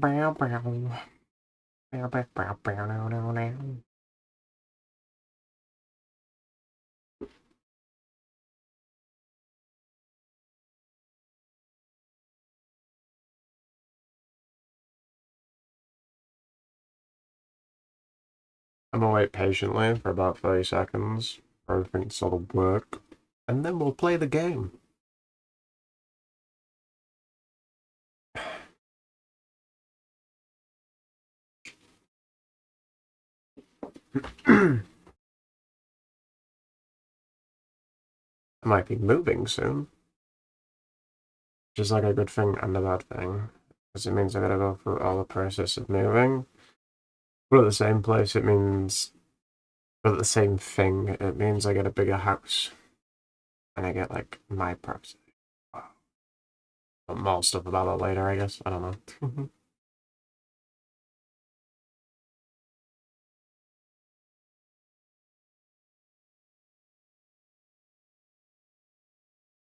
I'm gonna wait patiently for about 30 seconds for everything to sort of work, and then we'll play the game. I might be moving soon, which is like a good thing and a bad thing, because it means I gotta go through all the process of moving. But at the same place, it means, but at the same thing, it means I get a bigger house, and I get like my privacy. But more stuff about that later, I guess. I don't know.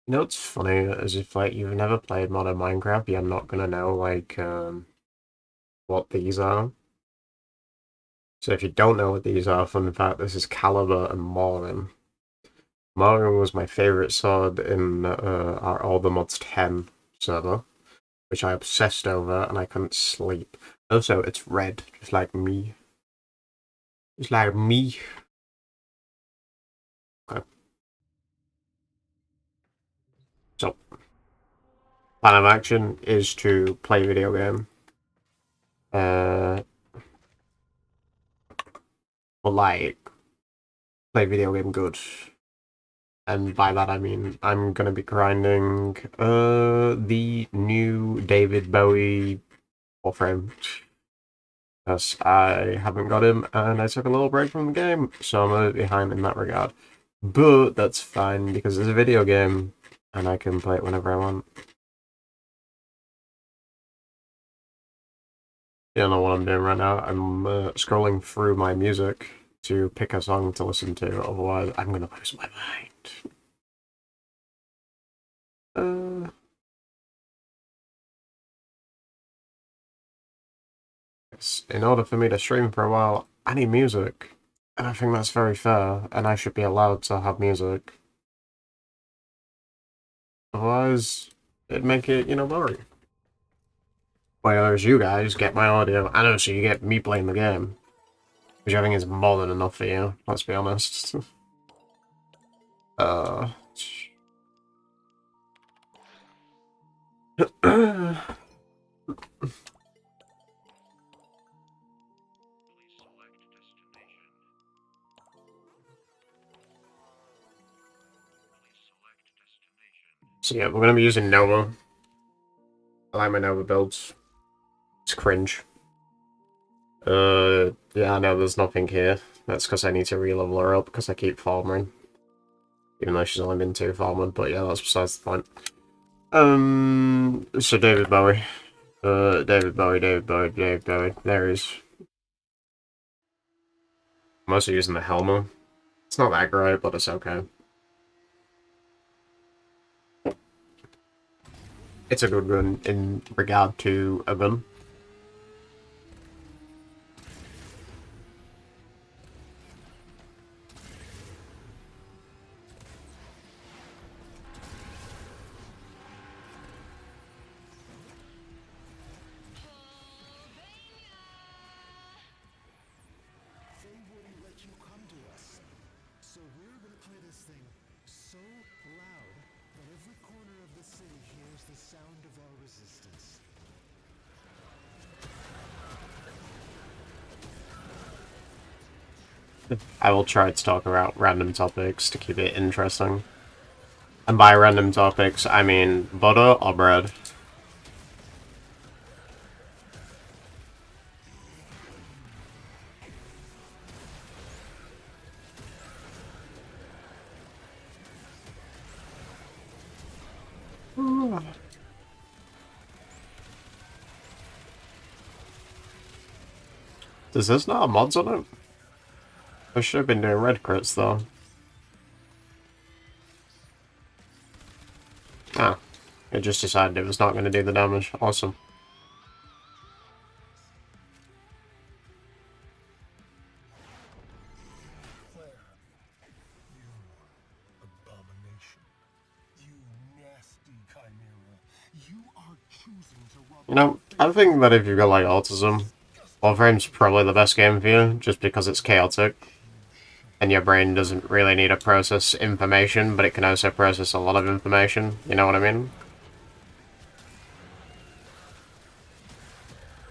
You know what's funny is if like you've never played modern Minecraft, you're not gonna know like what these are. So if you don't know what these are, fun fact, this is Caliber and Morin. Morin was my favorite sword in our All the Mods 10 server, which I obsessed over and I couldn't sleep. Also, it's red, just like me. Just like me. Okay. So, plan of action is to play video game. Uh, but like, play video game good. And by that I mean I'm gonna be grinding the new David Bowie Warframe. Because I haven't got him and I took a little break from the game, so I'm a bit behind in that regard. But that's fine because it's a video game and I can play it whenever I want. You don't know what I'm doing right now. I'm scrolling through my music to pick a song to listen to, otherwise I'm gonna lose my mind. In order for me to stream for a while, I need music. And I think that's very fair, and I should be allowed to have music. Otherwise, it'd make it, boring. Whereas you guys get my audio, and also you get me playing the game. Which I think is more than enough for you, let's be honest. uh... So yeah, we're gonna be using Nova. I like my Nova builds. It's cringe. Yeah, I know there's nothing here. That's because I need to re-level her up because I keep farming. Even though she's only been 2 farming, but yeah, that's besides the point. So David Bowie. David Bowie, David Bowie, David Bowie. There he is. I'm also using the Helmer. It's not that great, but it's okay. It's a good gun in regard to a gun. I will try to talk about random topics to keep it interesting. And by random topics, I mean butter or bread. Does this not have mods on it? I should have been doing red crits though. Ah, it just decided it was not going to do the damage. Awesome. You know, I think that if you've got like autism, Warframe's probably the best game for you, just because it's chaotic. And your brain doesn't really need to process information, but it can also process a lot of information, you know what I mean?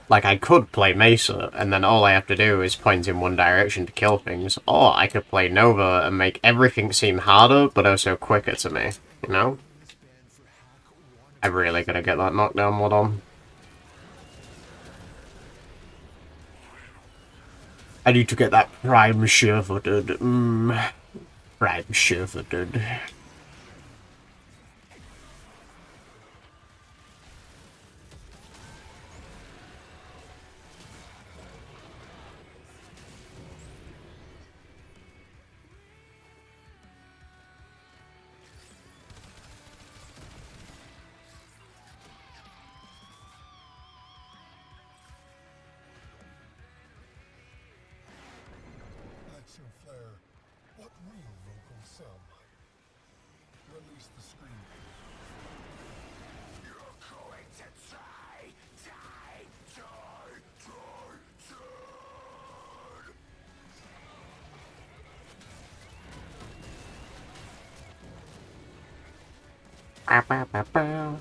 Like, I could play Mesa, and then all I have to do is point in one direction to kill things, or I could play Nova and make everything seem harder, but also quicker to me, you know? I really gotta get that knockdown mod on. I need to get that prime sure-footed, prime sure-footed. Bow, bow, bow, bow.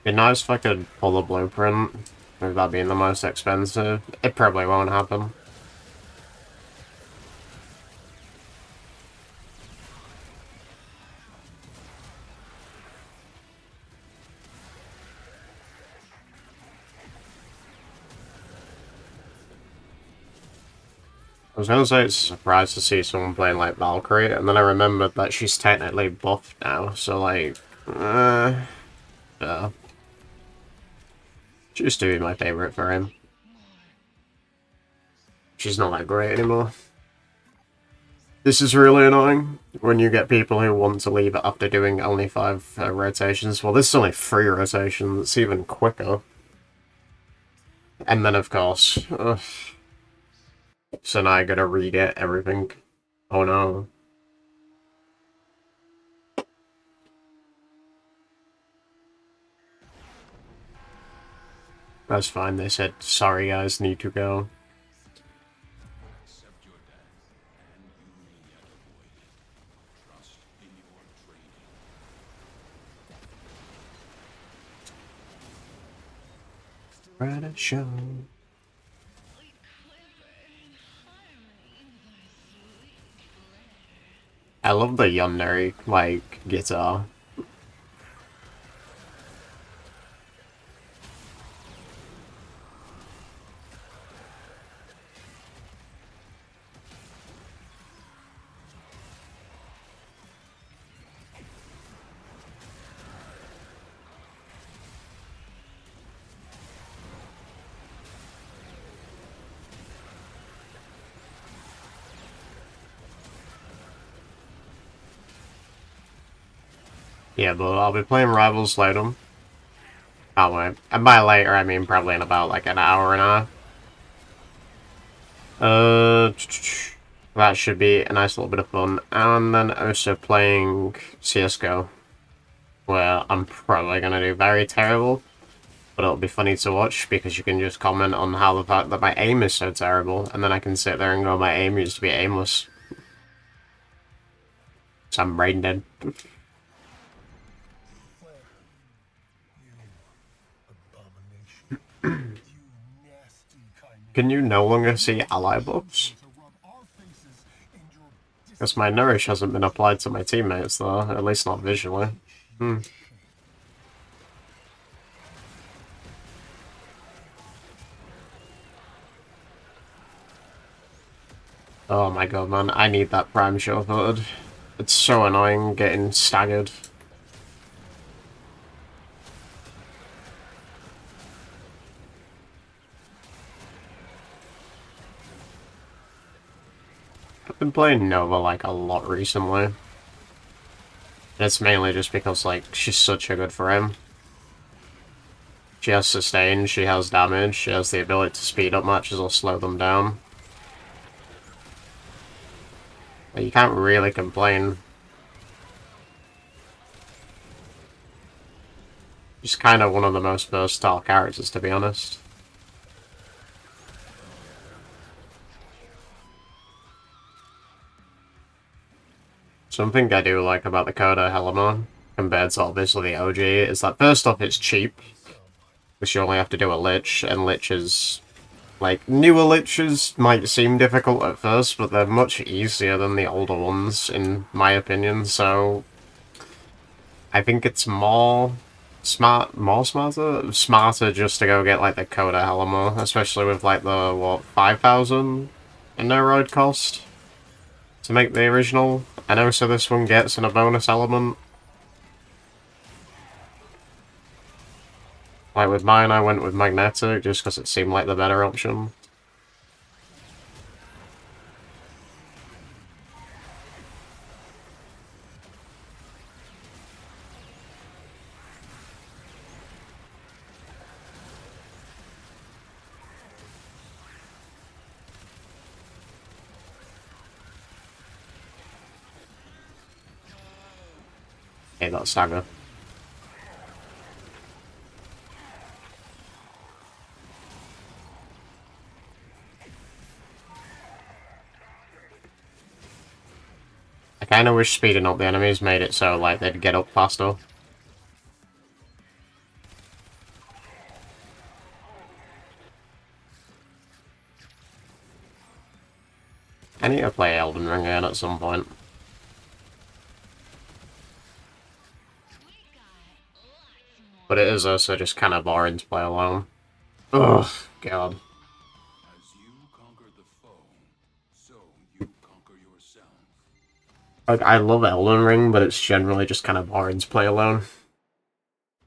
Be nice if I could pull a blueprint, with that being the most expensive. It probably won't happen. I was gonna say it's a surprise to see someone playing like Valkyrie, and then I remembered that she's technically buffed now, so like, yeah. She used to be my favourite for him. She's not that great anymore. This is really annoying when you get people who want to leave after doing only 5 rotations. Well, this is only 3 rotations, it's even quicker. And then, of course, so now I gotta re-get everything. Oh no. That's fine, they said, sorry guys, need to go. Right a show. I love the Yandere, like, guitar. Yeah, but I'll be playing Rivals later. Oh, wait. And by later, I mean probably in about, like, an hour and a half. That should be a nice little bit of fun. And then also playing CSGO, where I'm probably going to do very terrible, but it'll be funny to watch because you can just comment on how the fact that my aim is so terrible, and then I can sit there and go, my aim used to be aimless. So I'm brain dead. Can you no longer see ally buffs? Guess my nourish hasn't been applied to my teammates though, at least not visually. Oh my god, man, I need that prime sure-footed. It's so annoying getting staggered. I've been playing Nova, like, a lot recently. And it's mainly just because, like, she's such a good frame. She has sustain, she has damage, she has the ability to speed up matches or slow them down. You can't really complain. He's kind of one of the most versatile characters, to be honest. Something I do like about the Coda Hellamon, compared to obviously the OG, is that first off it's cheap, because you only have to do a Lich, and Liches, like, newer Liches might seem difficult at first, but they're much easier than the older ones, in my opinion, so I think it's smarter just to go get, like, the Coda Hellamon, especially with, like, the, what, 5,000 Neroid cost to make the original. I know, so this one gets in a bonus element. Like with mine, I went with Magnetic just because it seemed like the better option. Hey, that stagger. I kinda wish speeding up the enemies made it so, like, they'd get up faster. I need to play Elden Ring again at some point. But it is also just kind of boring to play alone. Ugh, God. Like, I love Elden Ring, but it's generally just kind of boring to play alone.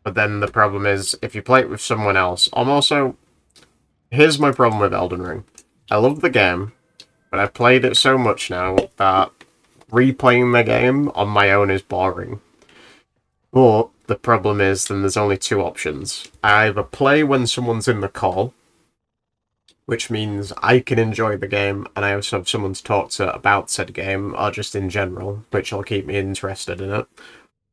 But then the problem is, if you play it with someone else... Also, here's my problem with Elden Ring. I love the game, but I've played it so much now that replaying the game on my own is boring. But the problem is, then there's only two options. I either play when someone's in the call, which means I can enjoy the game, and I also have someone to talk to about said game, or just in general, which will keep me interested in it.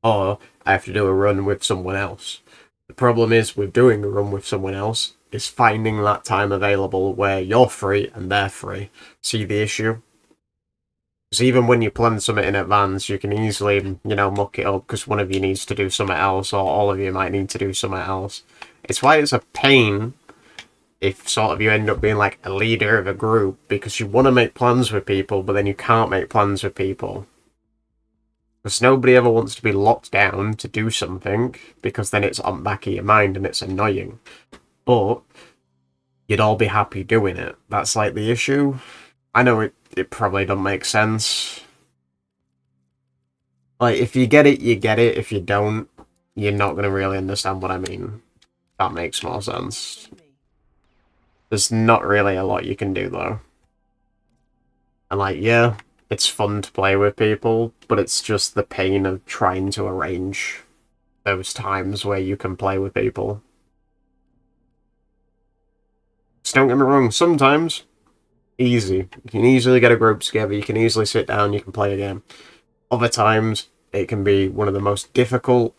Or I have to do a run with someone else. The problem is, with doing a run with someone else, is finding that time available where you're free and they're free. See the issue? Because even when you plan something in advance, you can easily, muck it up because one of you needs to do something else, or all of you might need to do something else. It's why it's a pain if sort of you end up being like a leader of a group, because you want to make plans with people, but then you can't make plans with people. Because nobody ever wants to be locked down to do something, because then it's on the back of your mind and it's annoying. But you'd all be happy doing it. That's like the issue. I know it probably doesn't make sense. Like, if you get it, you get it. If you don't, you're not going to really understand what I mean. That makes more sense. There's not really a lot you can do, though. And, like, yeah, it's fun to play with people, but it's just the pain of trying to arrange those times where you can play with people. So don't get me wrong, sometimes, easy. You can easily get a group together, you can easily sit down, you can play a game. Other times, it can be one of the most difficult,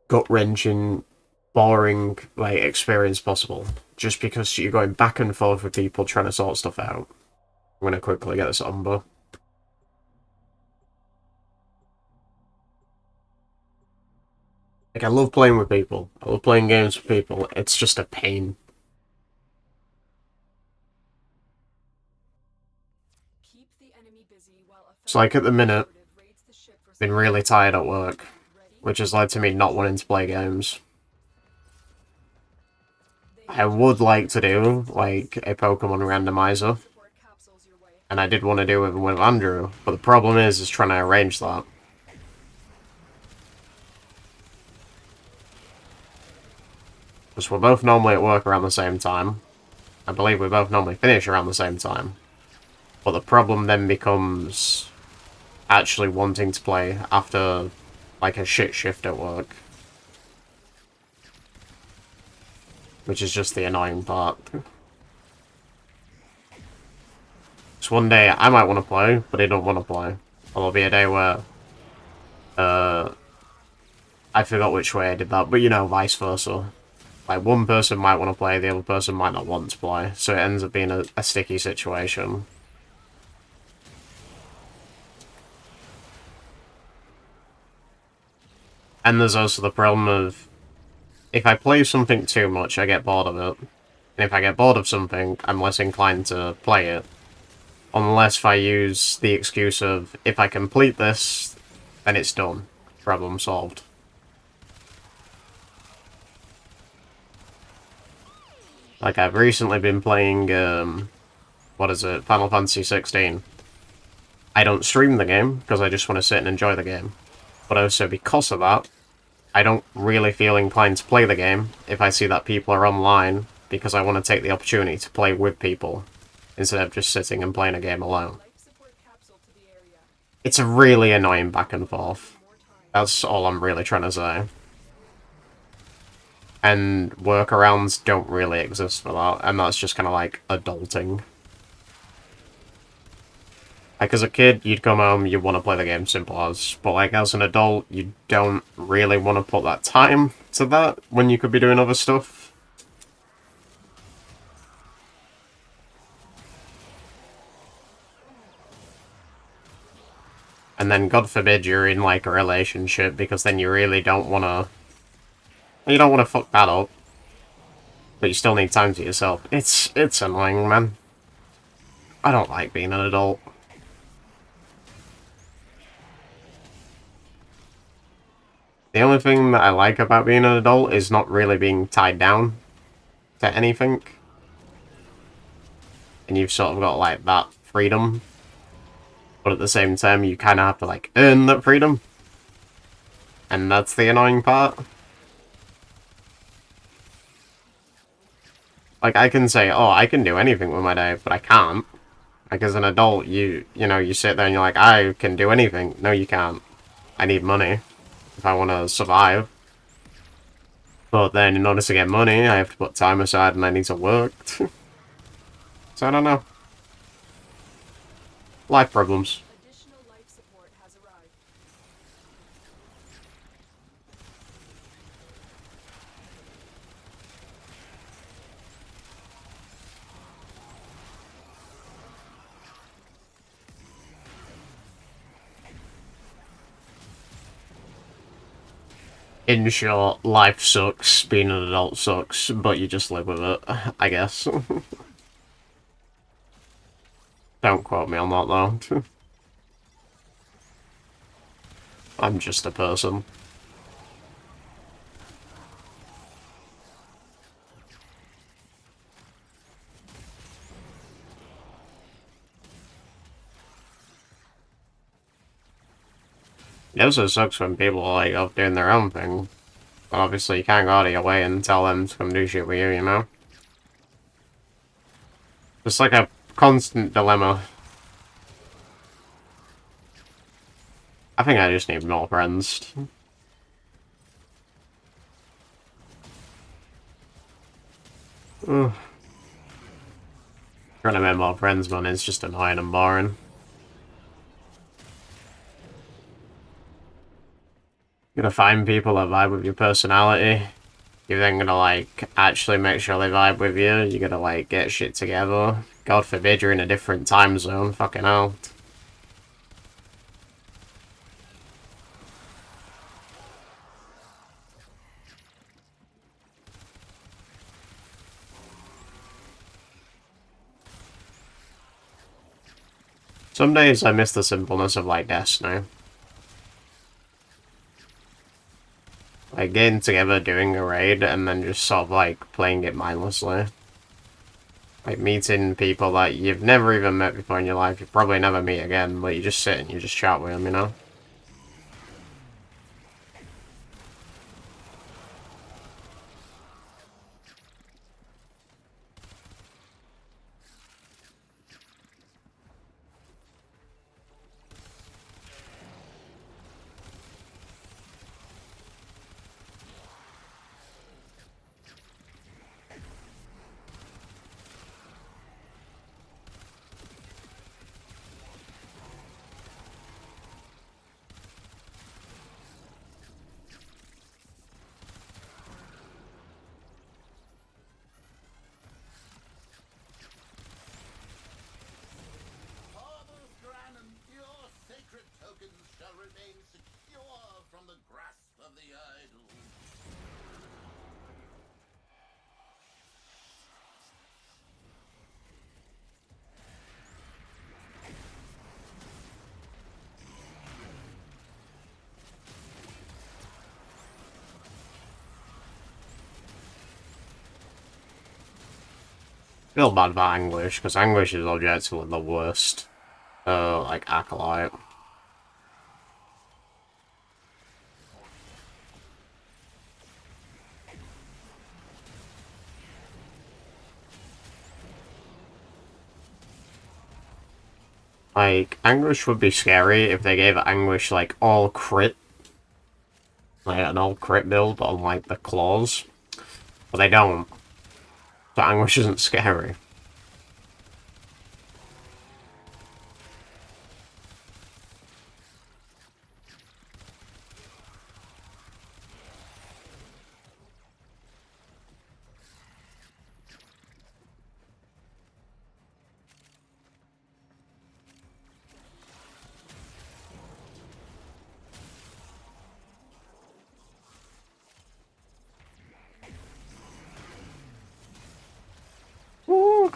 gut-wrenching, boring experience possible. Just because you're going back and forth with people trying to sort stuff out. I'm gonna quickly get this umber. Like, I love playing with people. I love playing games with people. It's just a pain. It's like, at the minute, I've been really tired at work, which has led to me not wanting to play games. I would like to do, like, a Pokemon randomizer. And I did want to do it with Andrew, but the problem is trying to arrange that. Because we're both normally at work around the same time. I believe we both normally finish around the same time. But the problem then becomes actually wanting to play after, like, a shit shift at work. Which is just the annoying part. So one day I might want to play, but he don't want to play. Or there'll be a day where, I forgot which way I did that, but you know, vice versa. Like, one person might want to play, the other person might not want to play, so it ends up being a sticky situation. And there's also the problem of, if I play something too much, I get bored of it. And if I get bored of something, I'm less inclined to play it. Unless if I use the excuse of, if I complete this, then it's done. Problem solved. Like, I've recently been playing, what is it, Final Fantasy 16. I don't stream the game, because I just want to sit and enjoy the game. But also, because of that, I don't really feel inclined to play the game if I see that people are online, because I want to take the opportunity to play with people, instead of just sitting and playing a game alone. It's a really annoying back and forth. That's all I'm really trying to say. And workarounds don't really exist for that, and that's just kind of like adulting. Like, as a kid, you'd come home, you'd want to play the game simple as, but like, as an adult, you don't really want to put that time to that when you could be doing other stuff. And then, God forbid, you're in, like, a relationship, because then you really don't want to... You don't want to fuck that up. But you still need time to yourself. It's annoying, man. I don't like being an adult. The only thing that I like about being an adult is not really being tied down to anything. And you've sort of got, like, that freedom. But at the same time, you kind of have to, like, earn that freedom. And that's the annoying part. Like, I can say, oh, I can do anything with my day, but I can't. Like, as an adult, you know, you sit there and you're like, I can do anything. No, you can't. I need money if I want to survive. But then, in order to get money, I have to put time aside and I need to work. So, I don't know. Life problems. In short, life sucks, being an adult sucks, but you just live with it, I guess. Don't quote me on that, though. I'm just a person. It also sucks when people are, like, off doing their own thing. But obviously you can't go out of your way and tell them to come do shit with you, you know? It's like a constant dilemma. I think I just need more friends. Ugh. Trying to make more friends, man, it's just annoying and boring. You gotta find people that vibe with your personality. You're then gonna, like, actually make sure they vibe with you. You gotta, like, get shit together. God forbid you're in a different time zone. Fucking hell. Some days I miss the simpleness of, like, Destiny. Like, getting together, doing a raid, and then just sort of, like, playing it mindlessly. Like, meeting people that you've never even met before in your life, you probably never meet again, but you just sit and you just chat with them, you know? remain secure from the grasp of the idol. Feel bad for Anguish, because Anguish is objectively the worst, like, acolyte. Like, Anguish would be scary if they gave Anguish, like, all crit. Like, an all crit build on, like, the claws. But they don't. So Anguish isn't scary. Woo.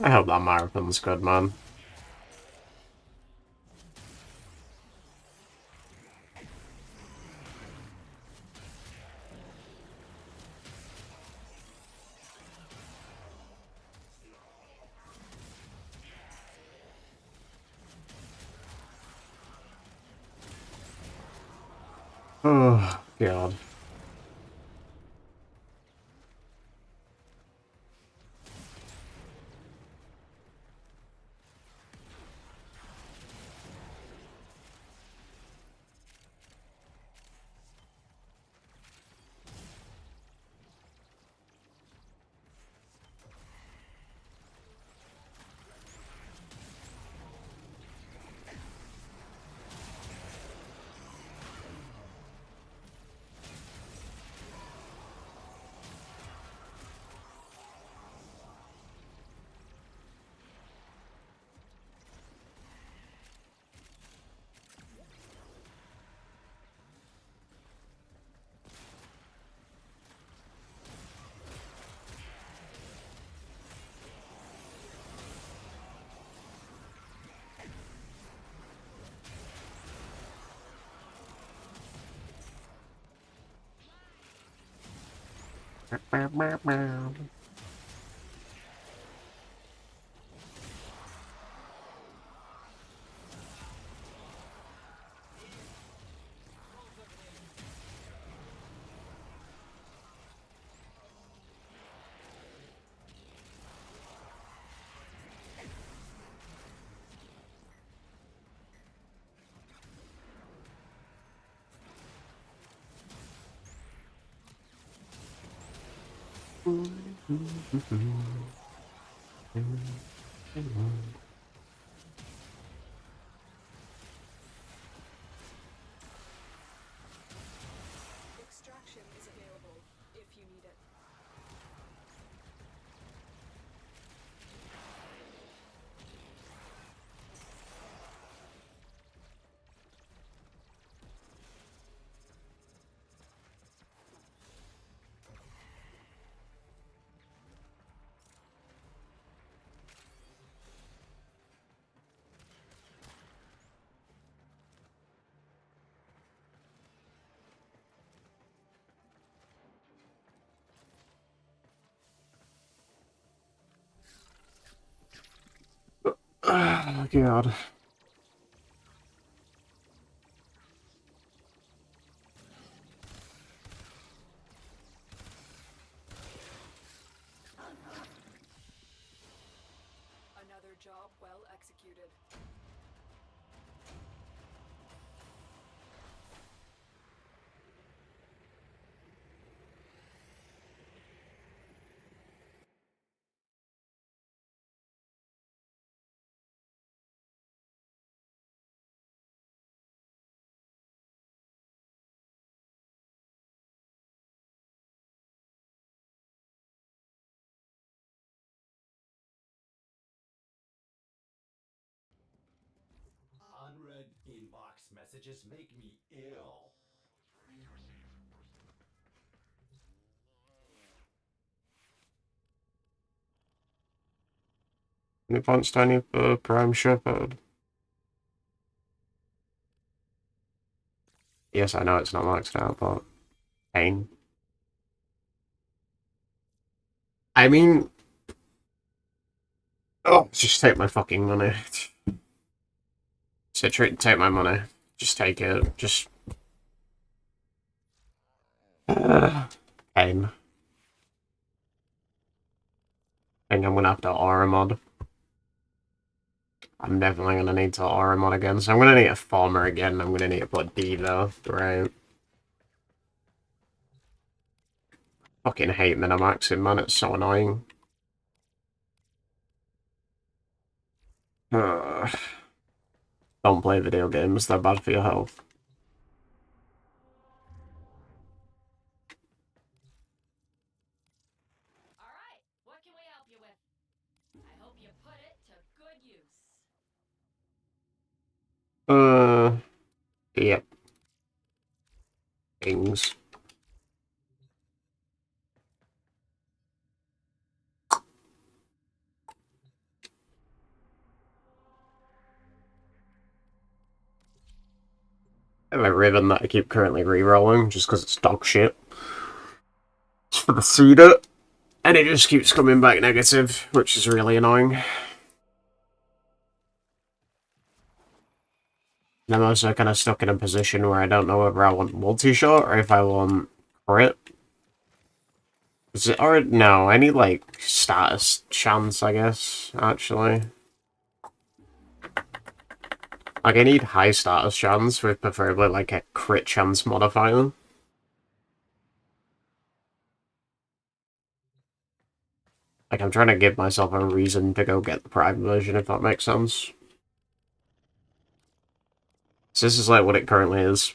I hope that marathon's good, man. Oh, God. Extraction is available if you need it. Oh, God. Another job well executed. Unread inbox messages make me ill. Any points tiny for Prime Shepherd? Yes, I know it's not maxed out, but pain. I mean, oh, just take my fucking money. Take my money. Just take it. Just pain. I think I'm gonna have to aura mod. I'm definitely gonna need to aura mod again, so I'm gonna need a farmer again. I'm gonna need to put D though, right? Fucking hate Minimaxing, man. It's so annoying. Don't play video games. They're bad for your health. All right, what can we help you with? I hope you put it to good use. Yep. Things. I have a ribbon that I keep currently re-rolling just because it's dog shit. It's for the Suda, and it just keeps coming back negative, which is really annoying. And I'm also kind of stuck in a position where I don't know whether I want multi-shot or if I want crit. Is it, or no, I need like status chance, I guess, actually. Like, I need high status chance with preferably like a crit chance modifier. Like, I'm trying to give myself a reason to go get the Prime version, if that makes sense. So this is like what it currently is.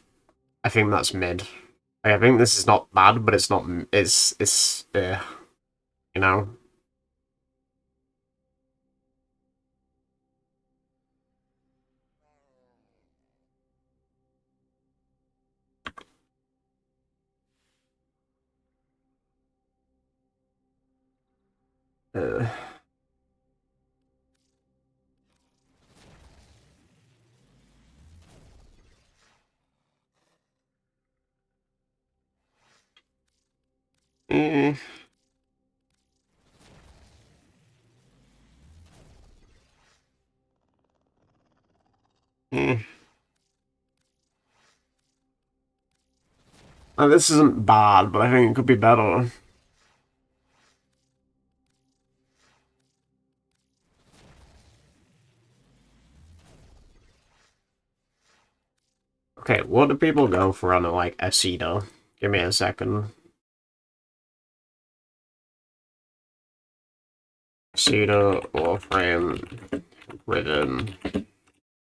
I think that's mid. Like, I think this is not bad, but it's not. You know. Uh, eh, eh. This isn't bad, but I think it could be better. Okay, what do people go for on like a Cedar? Give me a second. Cedar, Warframe, Ribbon,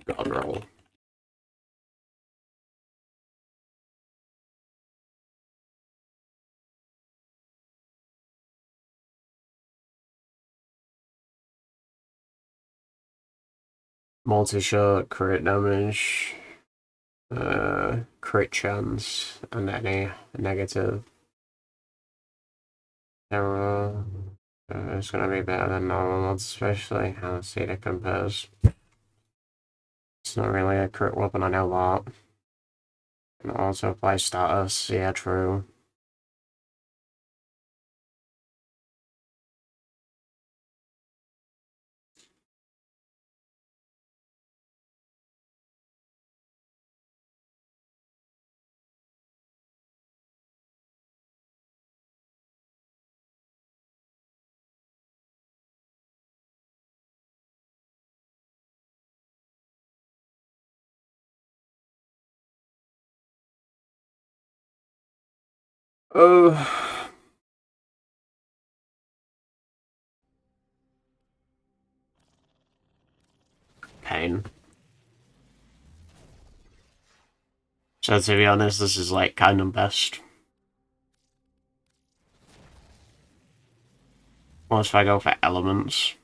Godroll. Multi-shot, crit damage, crit chance, and any negative. Error. It's gonna be better than normal mods, especially how Cedar compares. It's not really a crit weapon, I know that. And also apply status, yeah, true. Uh, Pain. So to be honest, this is like kind of best. What if I go for elements?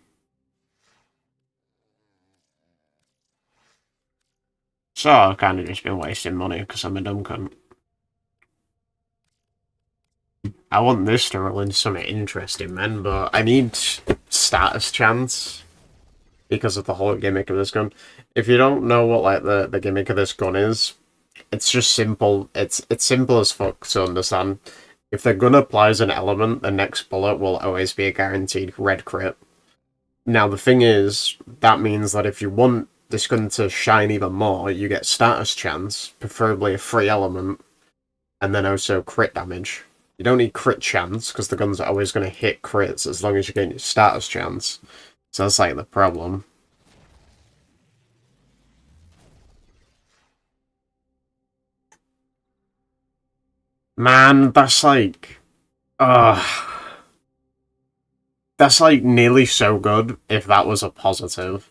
So I've kind of just been wasting money because I'm a dumb cunt. I want this to roll into something interesting, man, but I need status chance because of the whole gimmick of this gun. If you don't know what like the gimmick of this gun is, it's just simple. It's simple as fuck to understand. If the gun applies an element, the next bullet will always be a guaranteed red crit. Now the thing is, that means that if you want this gun to shine even more, you get status chance, preferably a free element, and then also crit damage. You don't need crit chance, because the gun's always going to hit crits as long as you get your status chance. So that's like the problem. Man, that's like... that's like nearly so good if that was a positive.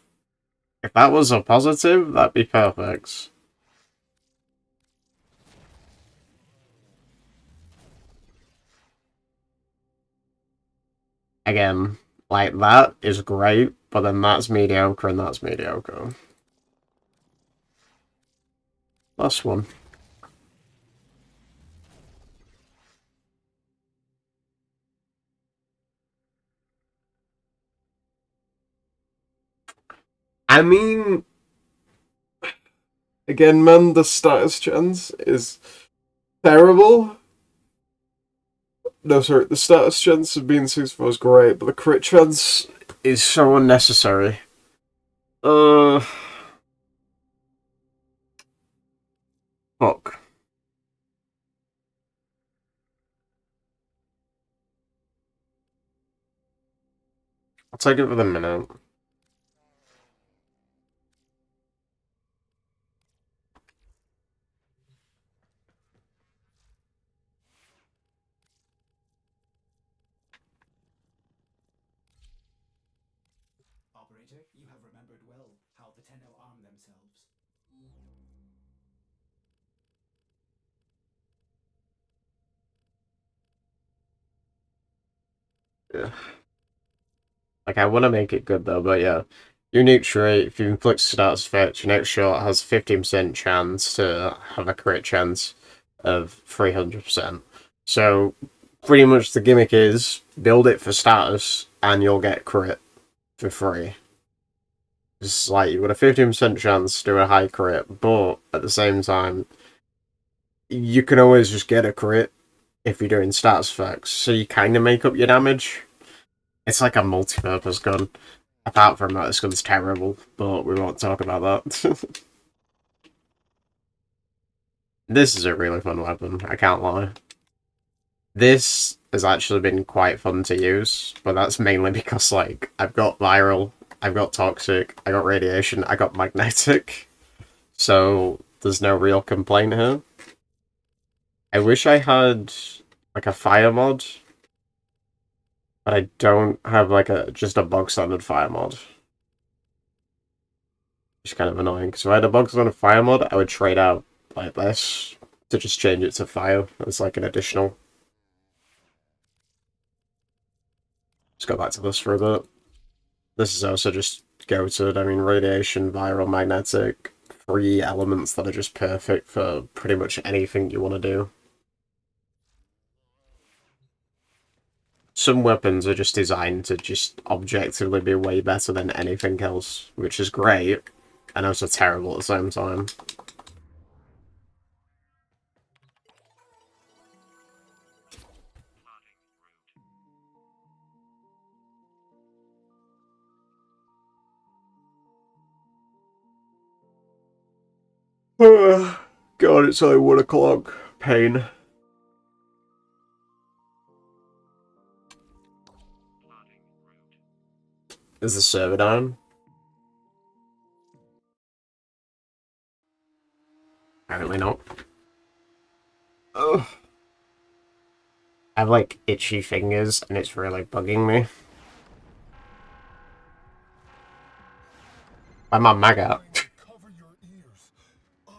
If that was a positive, that'd be perfect. Again, like that is great, but then that's mediocre and that's mediocre. Last one. I mean, again, man, the status chance is terrible. No, sorry, the status chance of being 6-4 is great, but the crit chance is so unnecessary. Uh, Fuck. I'll take it for the minute. Operator, you have remembered well how the Tenno arm themselves. Yeah. Like, I want to make it good though, but yeah. Unique trait, if you inflict status effect, your next shot has 15% chance to have a crit chance of 300%. So, pretty much the gimmick is build it for status and you'll get crit for free. It's like you've got a 15% chance to do a high crit, but at the same time, you can always just get a crit if you're doing status effects, so you kind of make up your damage. It's like a multi-purpose gun. Apart from that, this gun's terrible, but we won't talk about that. This is a really fun weapon, I can't lie. This has actually been quite fun to use, but that's mainly because, like, I've got viral, I've got toxic, I got radiation, I got magnetic, so there's no real complaint here. I wish I had, like, a fire mod, but I don't have, like, just a bog standard fire mod. It's kind of annoying, because if I had a bog standard fire mod, I would trade out, like, this to just change it to fire as, like, an additional. Let's go back to this for a bit. This is also just goated. I mean, radiation, viral, magnetic, three elements that are just perfect for pretty much anything you want to do. Some weapons are just designed to just objectively be way better than anything else, which is great, and also terrible at the same time. God, it's only 1 o'clock. Pain. Is the server down? Apparently not. Ugh. I have like itchy fingers and it's really bugging me. Why am I maggot? Cover your ears. I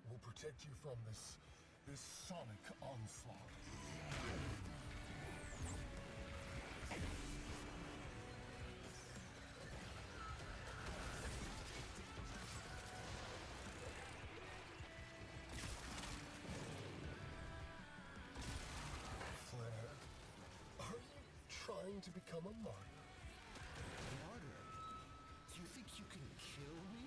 will protect you from this sonic onslaught. Flare, are you trying to become a martyr? Martyr? Do you think you can kill me?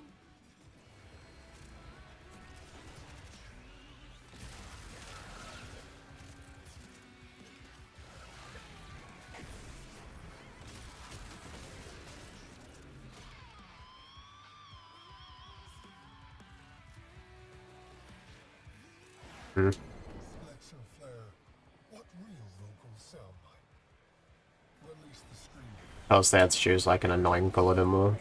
Hmm. Alexa, Flare, what real vocals sound like? Release the scream. Else they had to choose like an annoying colour to move.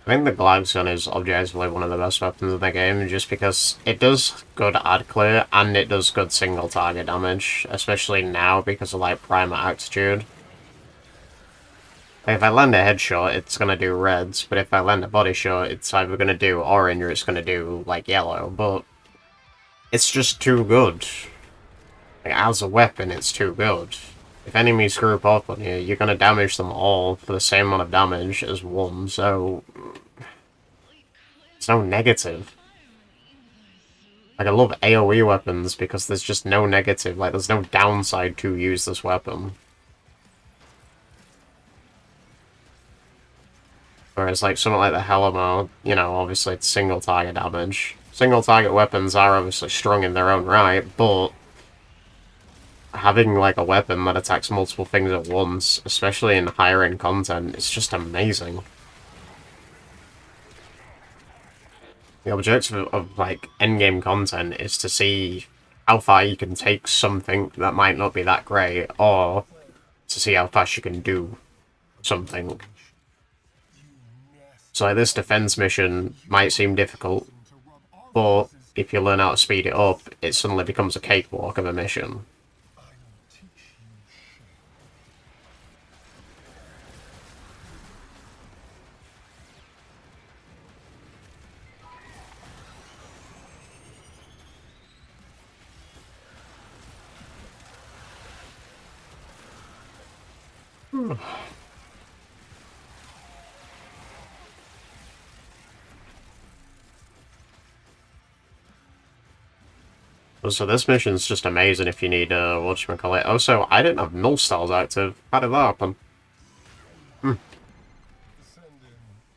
I think the glide gun is objectively one of the best weapons in the game, just because it does good ad clear and it does good single target damage, especially now because of like primer attitude. Like, if I land a headshot, it's gonna do reds, but if I land a body shot, it's either gonna do orange or it's gonna do like yellow. But it's just too good. Like, as a weapon, it's too good. If enemies group up on you, you're gonna damage them all for the same amount of damage as one, so it's no negative. Like, I love AoE weapons because there's just no negative, like, there's no downside to use this weapon. Whereas, like, something like the Helimo, you know, obviously it's single target damage. Single target weapons are obviously strong in their own right, but having, like, a weapon that attacks multiple things at once, especially in higher end content, is just amazing. The objective of, like, endgame content is to see how far you can take something that might not be that great, or to see how fast you can do something. So, like, this defense mission might seem difficult, but if you learn how to speed it up, it suddenly becomes a cakewalk of a mission. I will teach you shame. So this mission's just amazing if you need, whatchamacallit. Also, I didn't have null styles active. How did that happen? Send in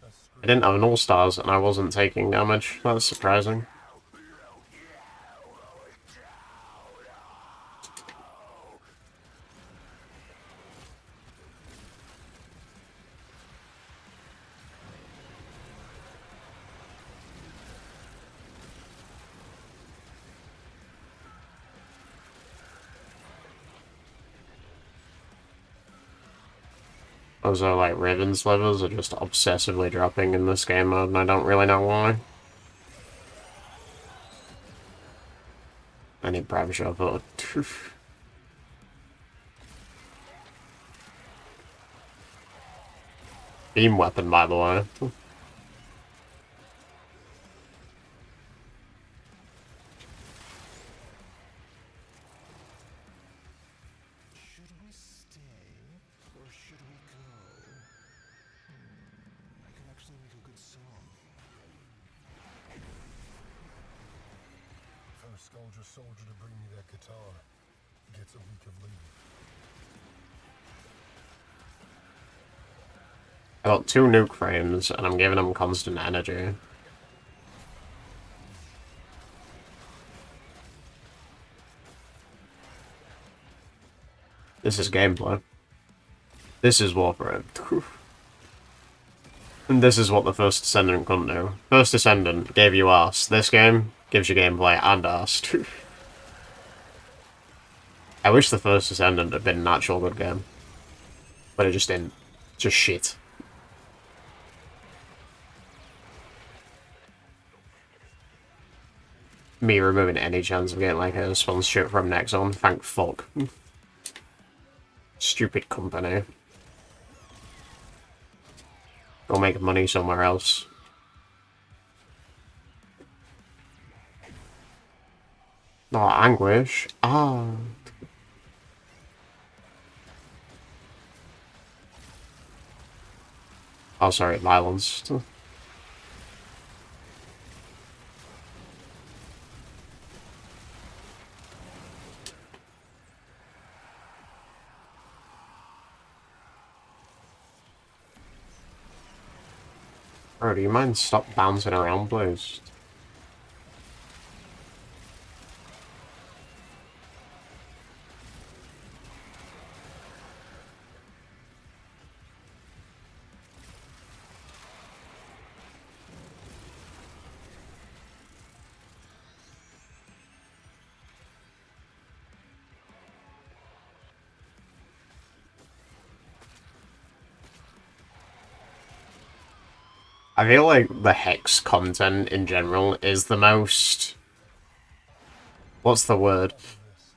a I script. didn't have null stars and I wasn't taking damage. That's surprising. Also, like, Riven's levels are just obsessively dropping in this game mode, and I don't really know why. I need private shot for beam weapon, by the way. Should we stay or should we go? I can actually make a good song. First soldier to bring me that guitar gets a week of leave. I got 2 nuke frames, and I'm giving them constant energy. This is gameplay. This is Warframe. And this is what the First Descendant couldn't do. First Descendant gave you arse. This game gives you gameplay and arse. I wish the First Descendant had been an actual good game. But it just didn't. Just shit. Me removing any chance of getting like a sponsorship from Nexon. Thank fuck. Stupid company. Go make money somewhere else. Oh, Anguish. Ah. Oh, sorry, violence. Bro, do you mind stop bouncing around, please? I feel like the Hex content in general is the most... What's the word?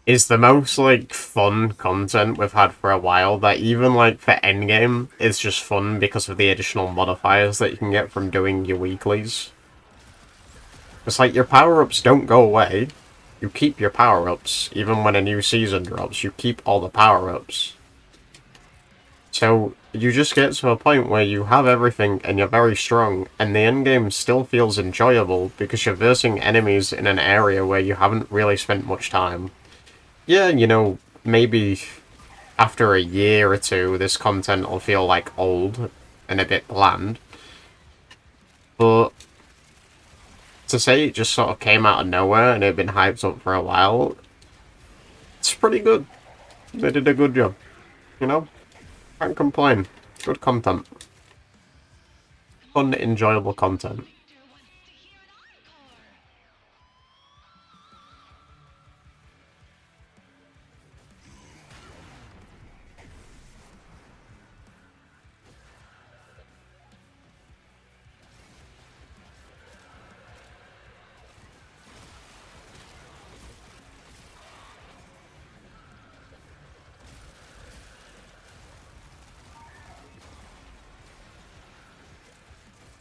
Is the most, like, fun content we've had for a while, that even, like, for endgame, it's just fun because of the additional modifiers that you can get from doing your weeklies. It's like, your power-ups don't go away. You keep your power-ups, even when a new season drops, you keep all the power-ups. So, you just get to a point where you have everything and you're very strong, and the endgame still feels enjoyable because you're versing enemies in an area where you haven't really spent much time. Yeah, you know, maybe after a year or two, this content will feel like old and a bit bland. But to say it just sort of came out of nowhere and it had been hyped up for a while, it's pretty good. They did a good job, you know? Can't complain. Good content. Fun, enjoyable content.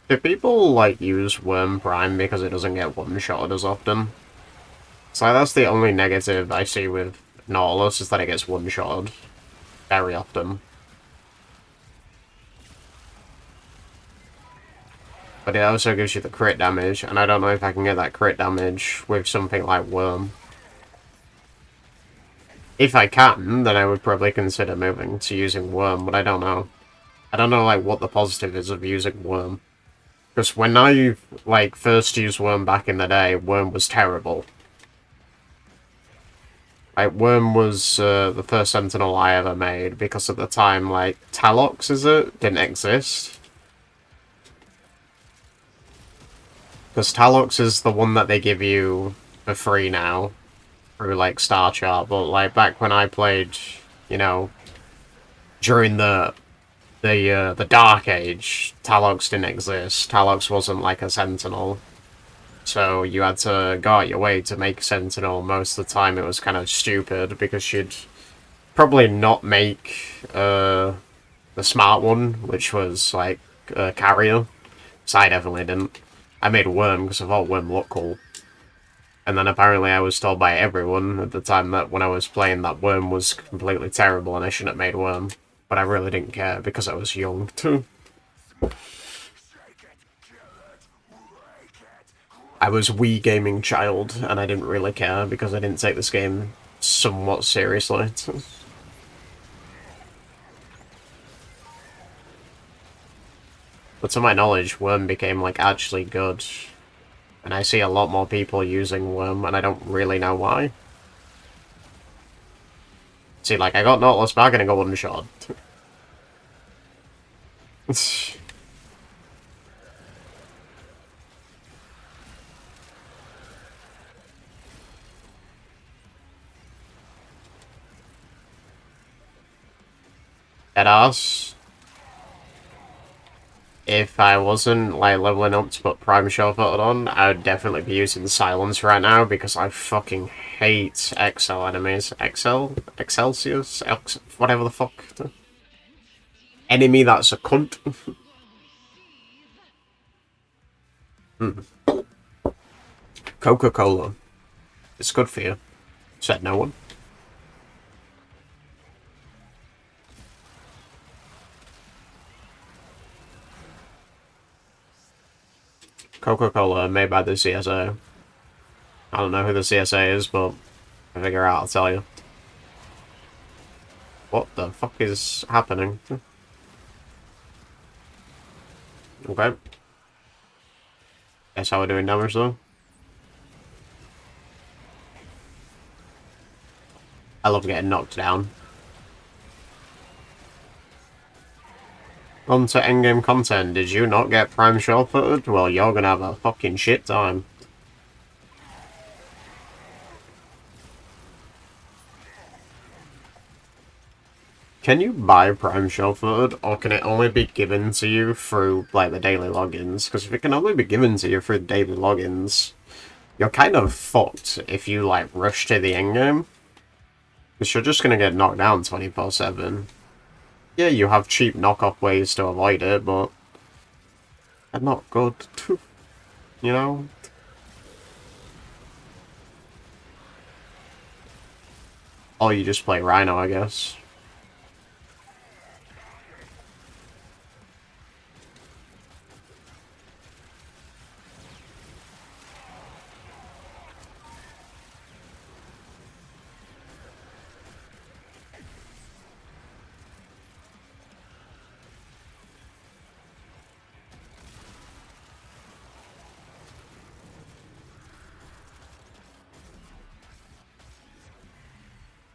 Do people, like, use Worm Prime because it doesn't get one-shotted as often? So that's the only negative I see with Nautilus, is that it gets one-shotted very often. But it also gives you the crit damage, and I don't know if I can get that crit damage with something like Worm. If I can, then I would probably consider moving to using Worm, but I don't know. I don't know, like, what the positive is of using Worm. Because when I, like, first used Worm back in the day, Worm was terrible. Like, Worm was the first Sentinel I ever made, because at the time, like, Talox, is it? Didn't exist. Because Talox is the one that they give you for free now, through, like, Star Chart, but, like, back when I played, you know, during the Dark Age, Talox didn't exist. Talox wasn't, like, a Sentinel. So you had to go out your way to make Sentinel. Most of the time it was kind of stupid, because you'd probably not make the smart one, which was, like, Carrier. So I definitely didn't. I made Worm because I thought Worm looked cool. And then apparently I was told by everyone at the time that when I was playing that Worm was completely terrible and I shouldn't have made Worm. But I really didn't care because I was young too. I was Wii gaming child and I didn't really care because I didn't take this game somewhat seriously. But to my knowledge, Worm became, like, actually good. And I see a lot more people using Worm, and I don't really know why. See, like, I got Nautilus back and I got one shot. Deadass. If I wasn't like leveling up to put Prime Sure-Footed on, I would definitely be using Silence right now because I fucking hate XL enemies. Excelsius? Whatever the fuck. Enemy that's a cunt. Coca-Cola. It's good for you. Said no one. Coca-Cola made by the CSA. I don't know who the CSA is, but I figure out, I'll tell you. What the fuck is happening? Okay. Guess how we're doing damage though. I love getting knocked down. On to endgame content. Did you not get Prime Sure-Footed? Well, you're gonna have a fucking shit time. Can you buy Prime Sure-Footed, or can it only be given to you through, like, the daily logins? Because if it can only be given to you through daily logins, you're kind of fucked if you, like, rush to the endgame. Because you're just gonna get knocked down 24/7. Yeah, you have cheap knockoff ways to avoid it, but they're not good. You know? Or you just play Rhino, I guess.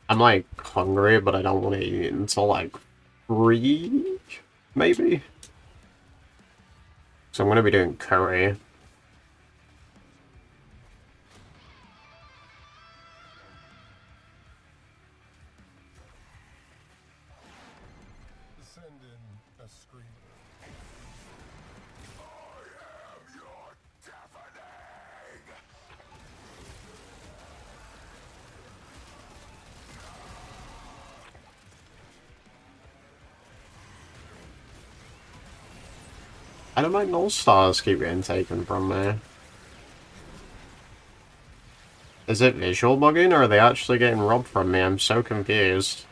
I'm, like, hungry, but I don't want to eat until, like, 3, maybe? So I'm going to be doing curry. Send in a screamer. I don't mind all stars keep getting taken from me. Is it visual bugging, or are they actually getting robbed from me? I'm so confused.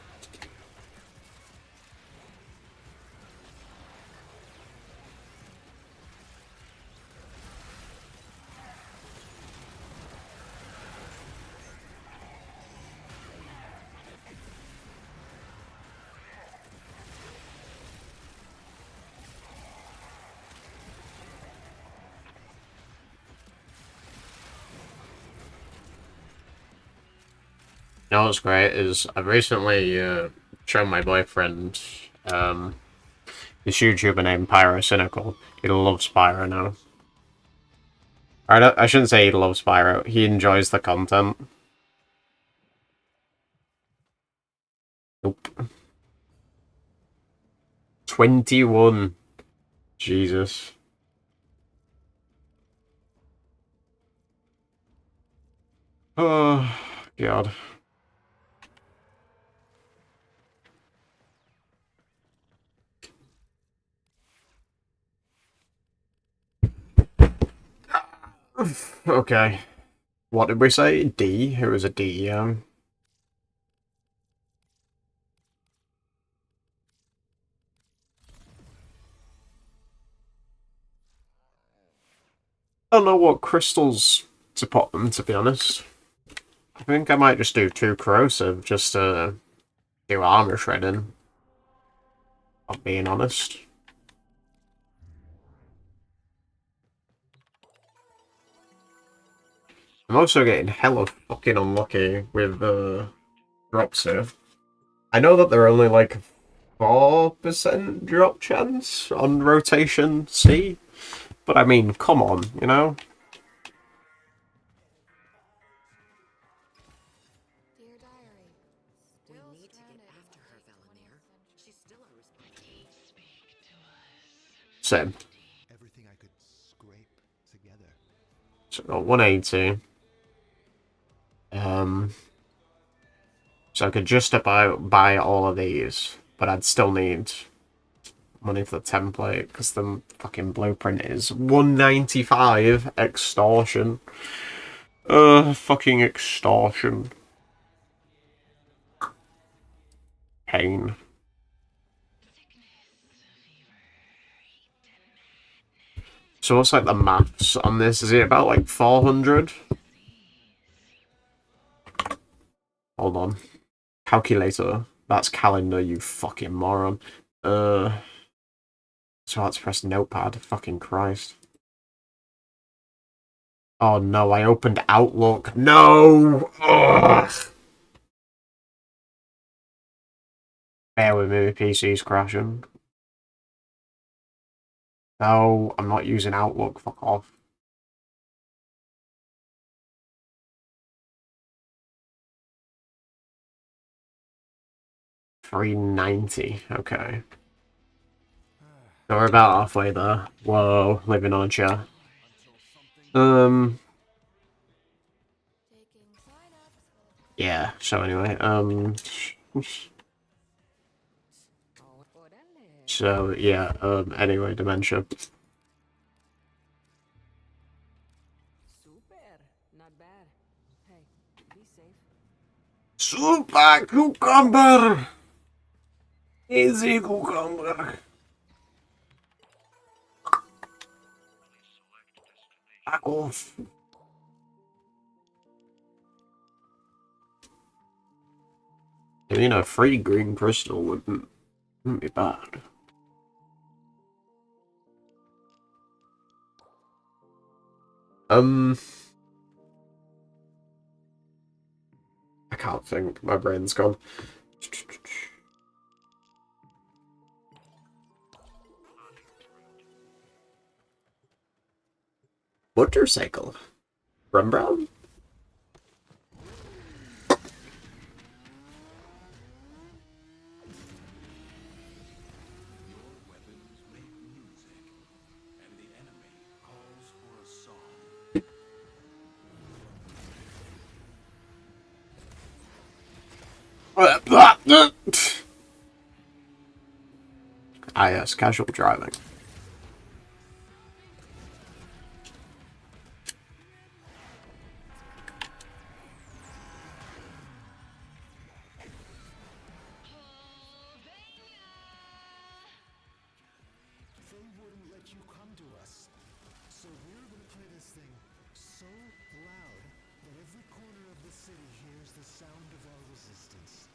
You know what's great is I've recently shown my boyfriend this YouTuber named Pyrocynical. He loves Pyro now. I shouldn't say he loves Pyro. He enjoys the content. Nope. 21. Jesus. Oh, God. Okay. What did we say? D? It was a D, I don't know what crystals to put them, to be honest. I think I might just do 2 corrosive, just to do armor shredding. I'm being honest. I'm also getting hella fucking unlucky with drops here. I know that they're only like 4% drop chance on rotation C, but I mean, come on, you know? Dear diary, still stranded in Same. Everything I could scrape together. So I got 180. So I could just about buy all of these, but I'd still need money for the template because the fucking blueprint is 195 extortion. Fucking extortion. Pain. So what's like the maths on this? Is it about like 400? Hold on. Calculator. That's calendar, you fucking moron. So I had to press notepad. Fucking Christ. Oh no, I opened Outlook. No! Ugh. Bear with me, my PC's crashing. No, I'm not using Outlook. Fuck off. $390. Okay. So we're about halfway there. Whoa, living on a chair. Yeah, so anyway, so yeah, anyway, dementia. Super. Not bad. Hey, be safe. Super cucumber! Easy cucumber. Back off. You know, free green crystal wouldn't be bad. I can't think. My brain's gone. Motorcycle. Rembrandt? Weapons make music, and the enemy calls for a song. Ah yes, casual driving. They wouldn't let you come to us. So we're gonna play this thing so loud that every corner of the city hears the sound of our resistance.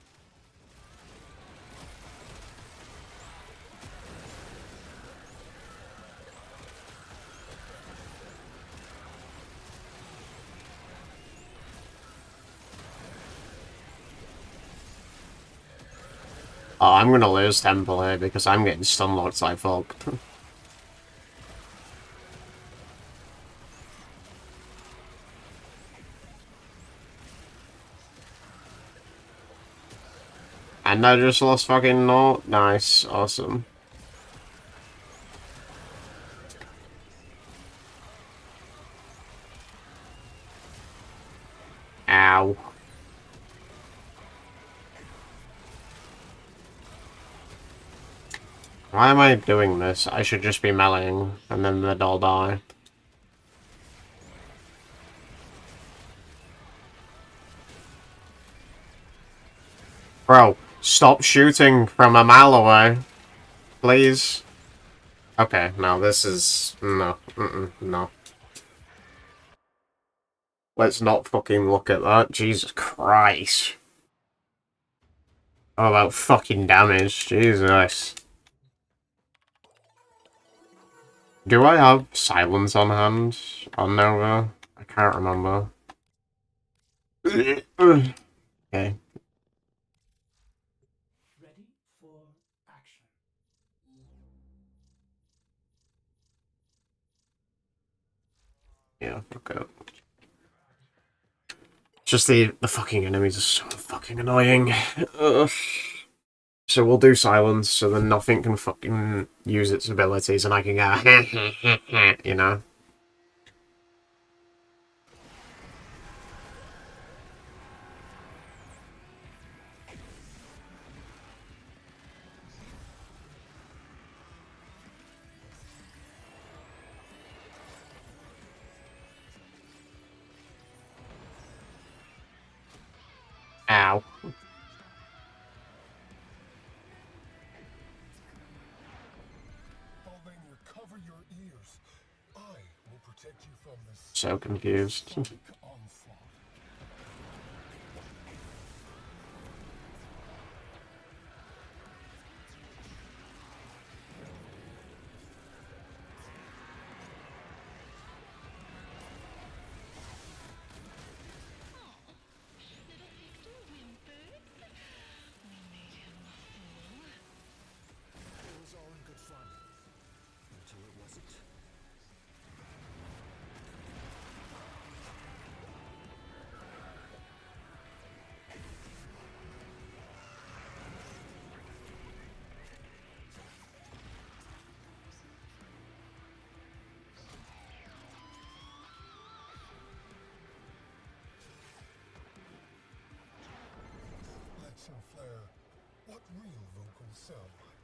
Oh, I'm gonna lose temple here because I'm getting stunlocked like fuck. And I just lost fucking no. Nice, awesome. Ow. Why am I doing this? I should just be meleeing, and then they'd all die. Bro, stop shooting from a mile away. Please. Okay, no, this is... No. No. Let's not fucking look at that. Jesus Christ. Oh, about fucking damage. Jesus. Do I have silence on hand? On Nova? I can't remember. Okay. Ready for action. Yeah, fuck it. Just the fucking enemies are so fucking annoying. Ugh. So we'll do silence, so then nothing can fucking use its abilities, and I can go, you know? Ow. Albania, cover your ears. I will protect you from this So confused. onslaught. It was all in good fun. Until it wasn't. Lex and Flair, what real vocals sound like?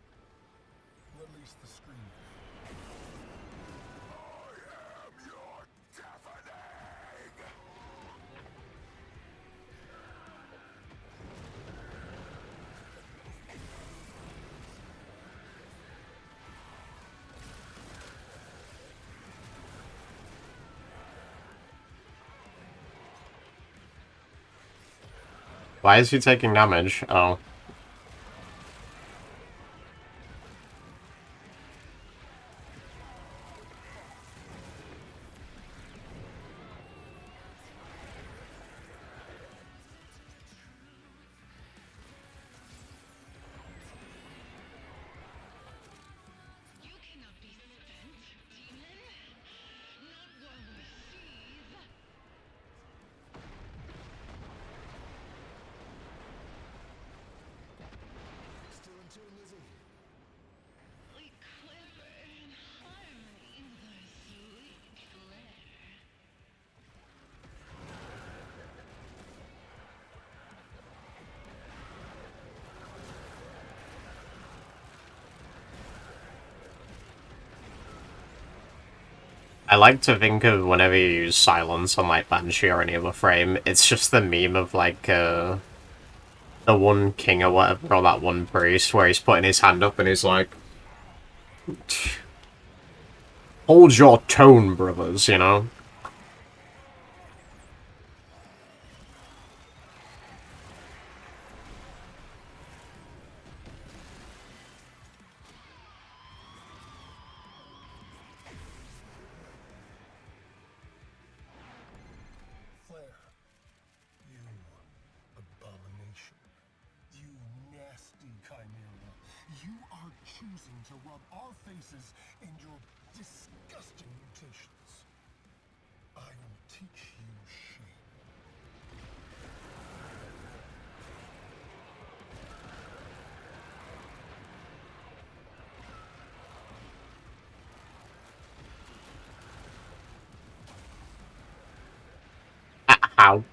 Release the scream. Why is he taking damage? Oh. You cannot be spent, demon. Not while we're seas. Still in tune, Lizzie? We quiver in harmony with our sweet flair. I like to think of whenever you use silence on like Banshee or any other frame, it's just the meme of like the one king or whatever, or that one priest where he's putting his hand up and he's like, hold your tone, brothers, you know? Flair, you abomination. You nasty chimera. You are choosing to rub our faces in your disgusting mutations. I will teach you shame. How?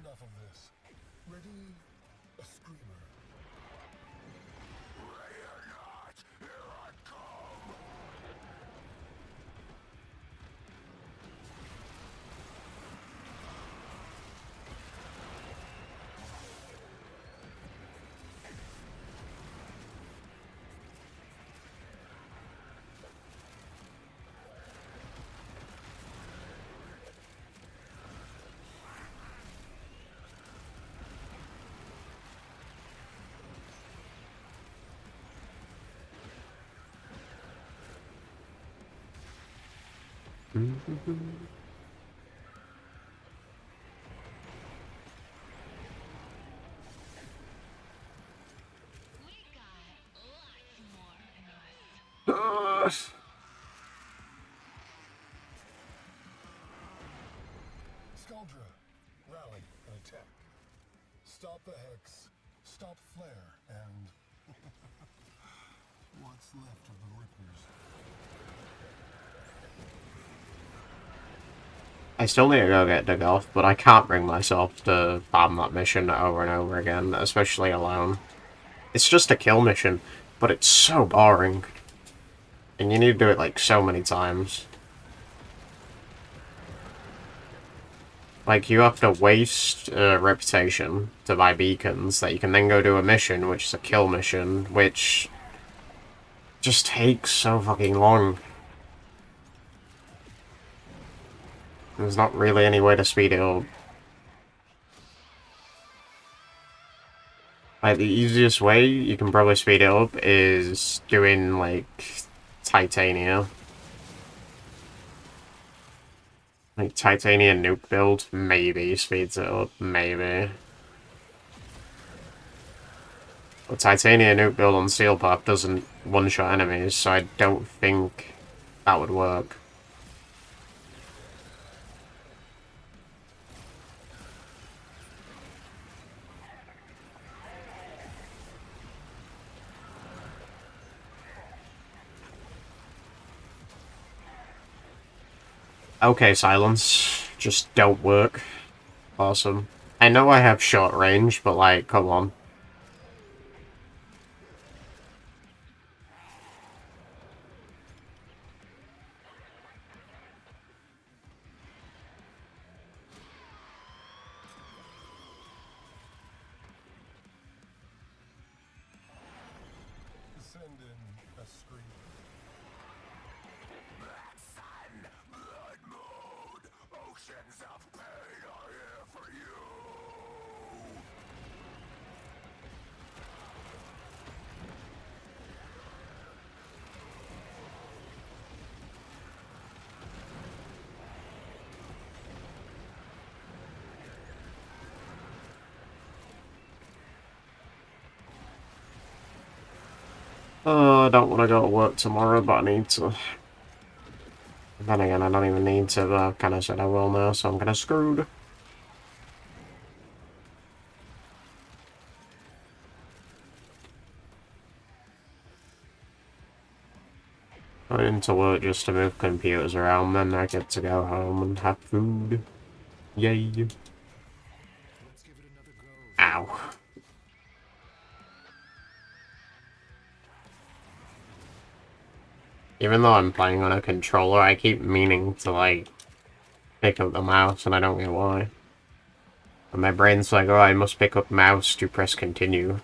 Enough of this. Ready? A screamer. We got lots more in us. Skuldra, rally and attack. Stop the Hex, stop Flare, and what's left of the Rippers. I still need to go get Dig Off, but I can't bring myself to farm that mission over and over again, especially alone. It's just a kill mission, but it's so boring. And you need to do it like so many times. Like, you have to waste reputation to buy beacons that you can then go do a mission, which is a kill mission, which just takes so fucking long. There's not really any way to speed it up. Like, the easiest way you can probably speed it up is doing, like, Titania. Like, Titania nuke build, maybe, speeds it up, maybe. But Titania nuke build on Steel Path doesn't one-shot enemies, so I don't think that would work. Okay, silence. Just don't work. Awesome. I know I have short range, but like, come on. Send in a scream. Oceans of pain are here for you. I don't want to go to work tomorrow, but I need to. Then again, I don't even need to, but I've kind of said I will now, so I'm kind of screwed. Going into work just to move computers around, then I get to go home and have food. Yay. Let's give it another go. Ow. Even though I'm playing on a controller, I keep meaning to, like, pick up the mouse, and I don't get why. And my brain's like, oh, I must pick up mouse to press continue.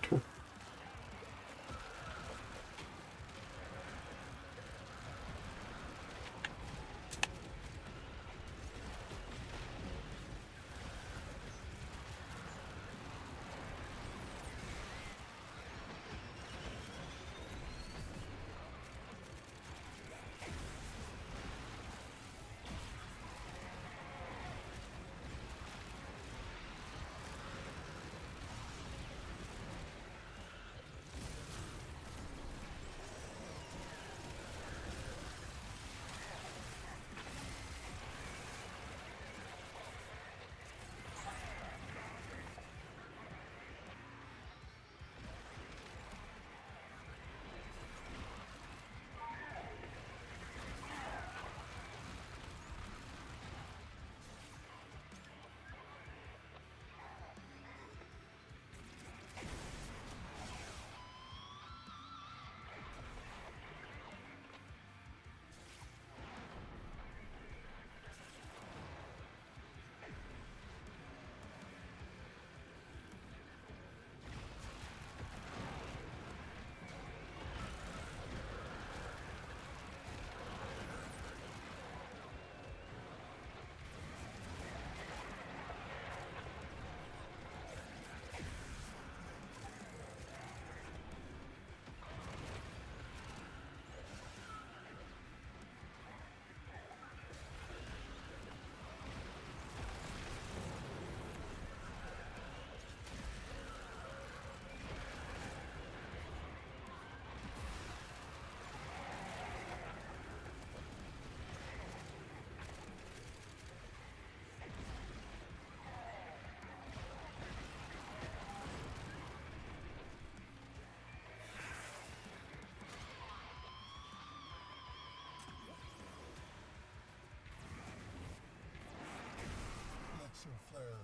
laser flare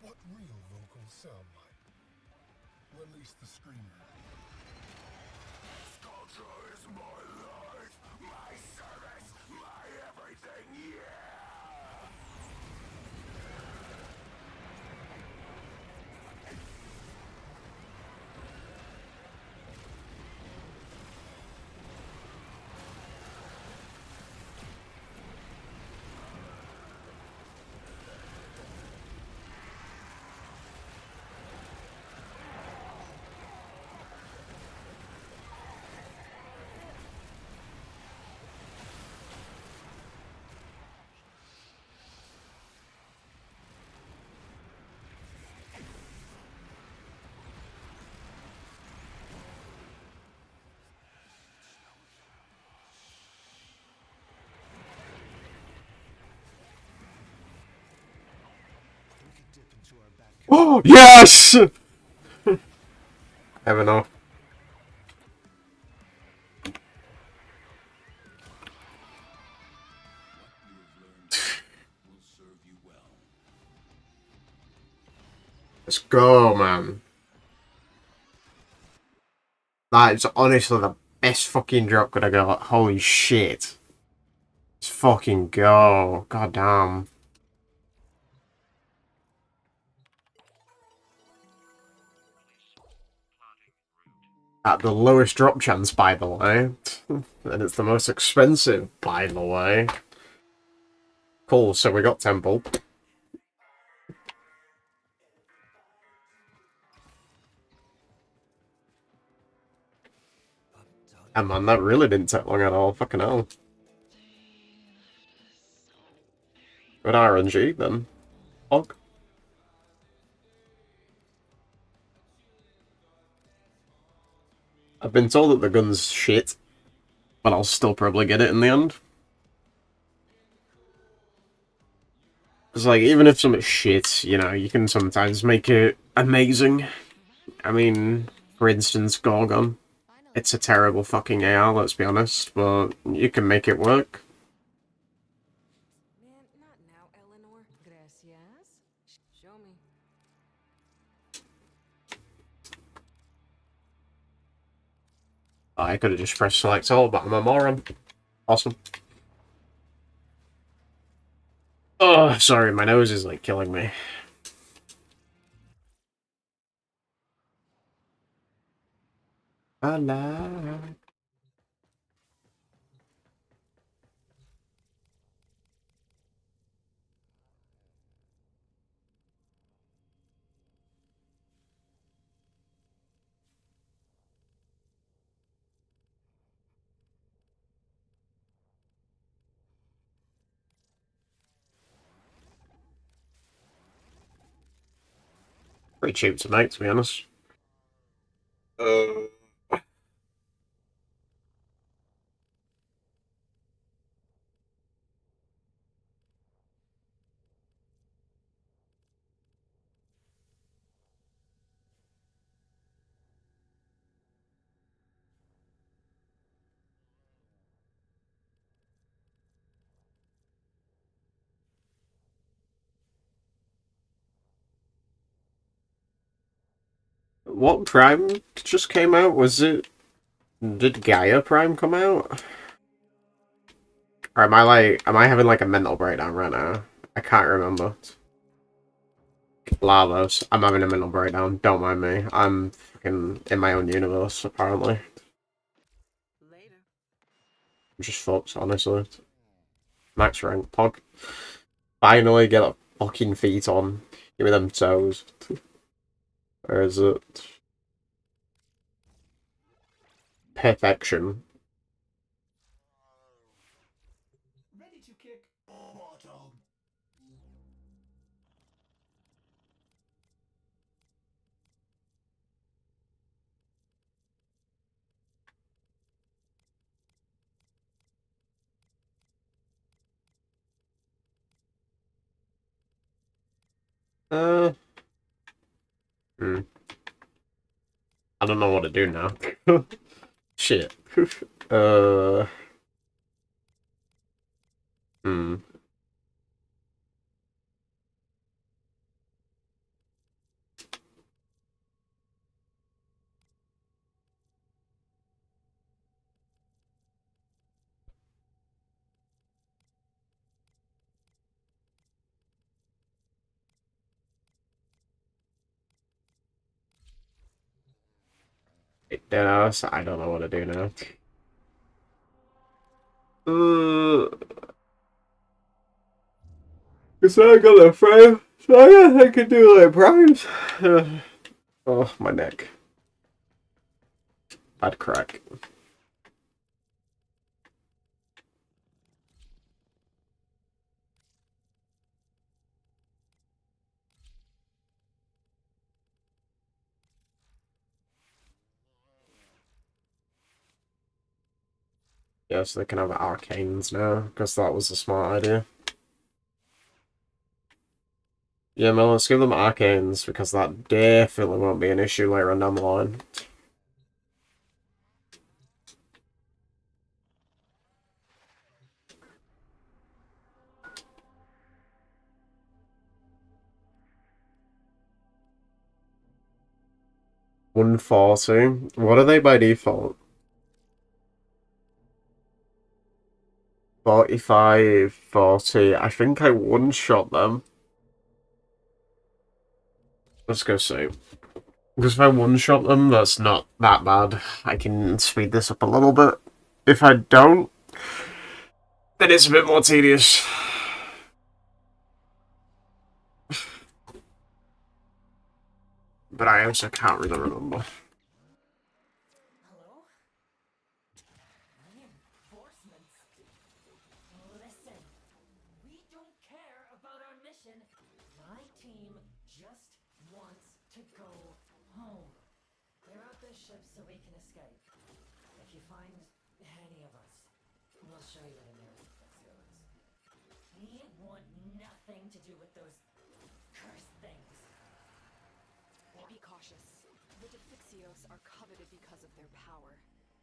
what real vocals sound like. Release the screamer. This culture is my life, my service, my everything, yeah! We could dip into our back. Oh yes! I have enough. Let's go, man. That is honestly the best fucking drop could I got. Holy shit. Let's fucking go. God damn. At the lowest drop chance, by the way. And it's the most expensive, by the way. Cool, so we got Temple. And man, that really didn't take long at all. Fucking hell. Good RNG, then. Hog. I've been told that the gun's shit, but I'll still probably get it in the end. It's like, even if something's shit, you know, you can sometimes make it amazing. I mean, for instance, Gorgon. It's a terrible fucking AR, let's be honest, but you can make it work. Man, not now, Eleanor. Gracias. Show me. I could have just pressed select all, but I'm a moron. Awesome. Oh, sorry, my nose is like killing me. Alive. Pretty cheap to make, to be honest. Uh, what Prime just came out? Was it... Did Gaia Prime come out? Or am I like... Am I having like a mental breakdown right now? I can't remember. Lavos. I'm having a mental breakdown. Don't mind me. I'm fucking in my own universe, apparently. Later. I'm just fucked, honestly. Max rank. Pog. Finally get a fucking feet on. Give me them toes. Or is it... Perfection? Ready to kick bottom. Uh... Hmm. I don't know what to do now. Shit. uh... Hmm. Deadass, I don't know what to do now. Uh, Cause I got a frame, so I guess I could do like primes. Oh, my neck. Bad crack. Yeah, so they can have arcanes now, because that was a smart idea. Yeah, Mel, let's give them arcanes, because that definitely won't be an issue later on down the line. $140. What are they by default? 45, 40. I think I one-shot them. Let's go see. Because if I one-shot them, that's not that bad. I can speed this up a little bit. If I don't, then it's a bit more tedious. But I also can't really remember. Hello? Reinforcements? Listen, we don't care about our mission. My team just wants to go home. Clear out this ship so we can escape. If you find any of us, we'll show you the nearest Fixios. We want nothing to do with those cursed things. Be cautious. The Defixios are coveted because of their power.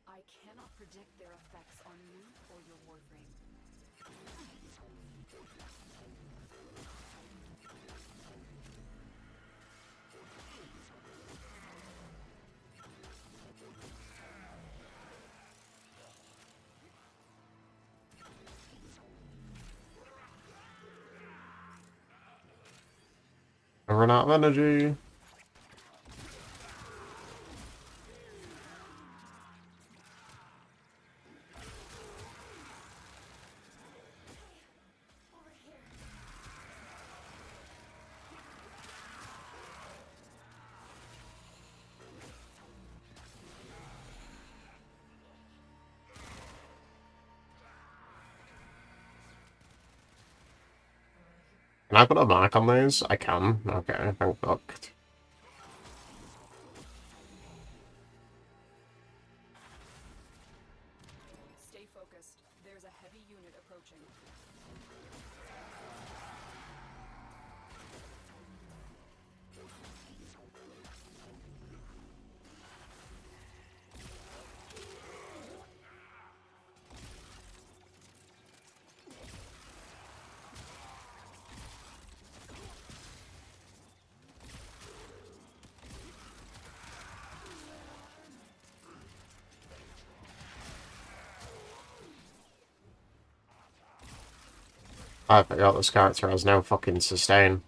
I cannot predict their effects on you or your Warframe. I run out of energy. Can I put a mark on these? I can. Okay, thank fuck. Stay focused. There's a heavy unit approaching. I forgot this character has no fucking sustain.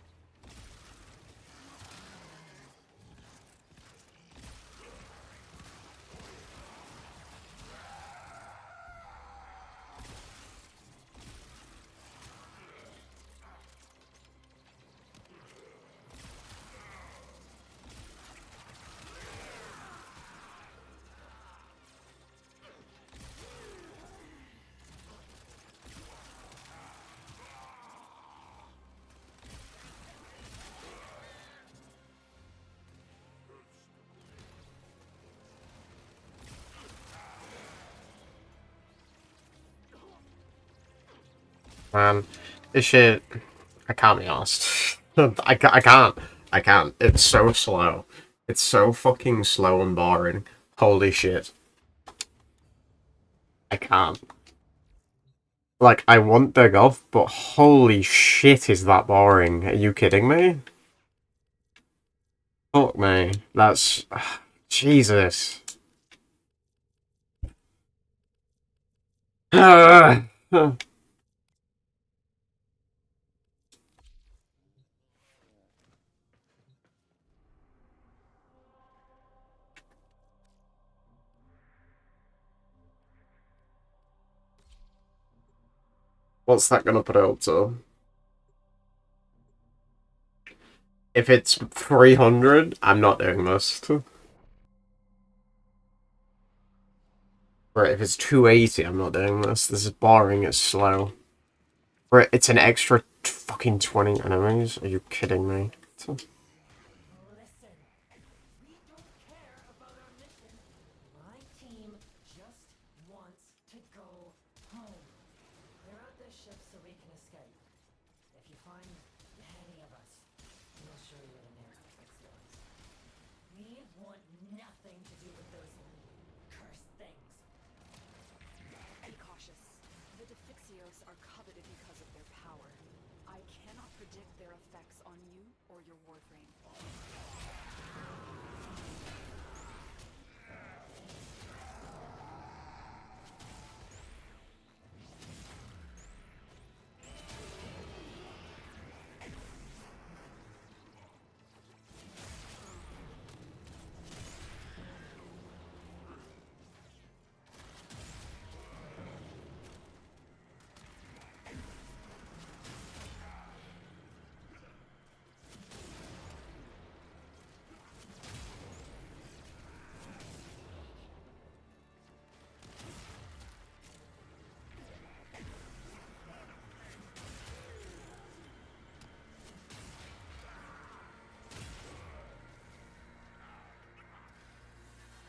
Man, this shit, I can't be asked. I can't. I can't. It's so slow. It's so fucking slow and boring. Holy shit. I can't. Like, I want Big Off, but holy shit is that boring. Are you kidding me? Fuck me. That's... Jesus. What's that gonna put it up to? If it's 300, I'm not doing this. Right, if it's 280, I'm not doing this. This is boring, it's slow. Right, it's an extra fucking 20 enemies? Are you kidding me? Listen, we don't care about our mission. My team just wants to go home. Clear out this ship so we can escape. If you find any of us, we'll show you where the nearest fix was. We want nothing to do with those cursed things. Be cautious. The Defixios are coveted because of their power. I cannot predict their effects on you or your Warframe.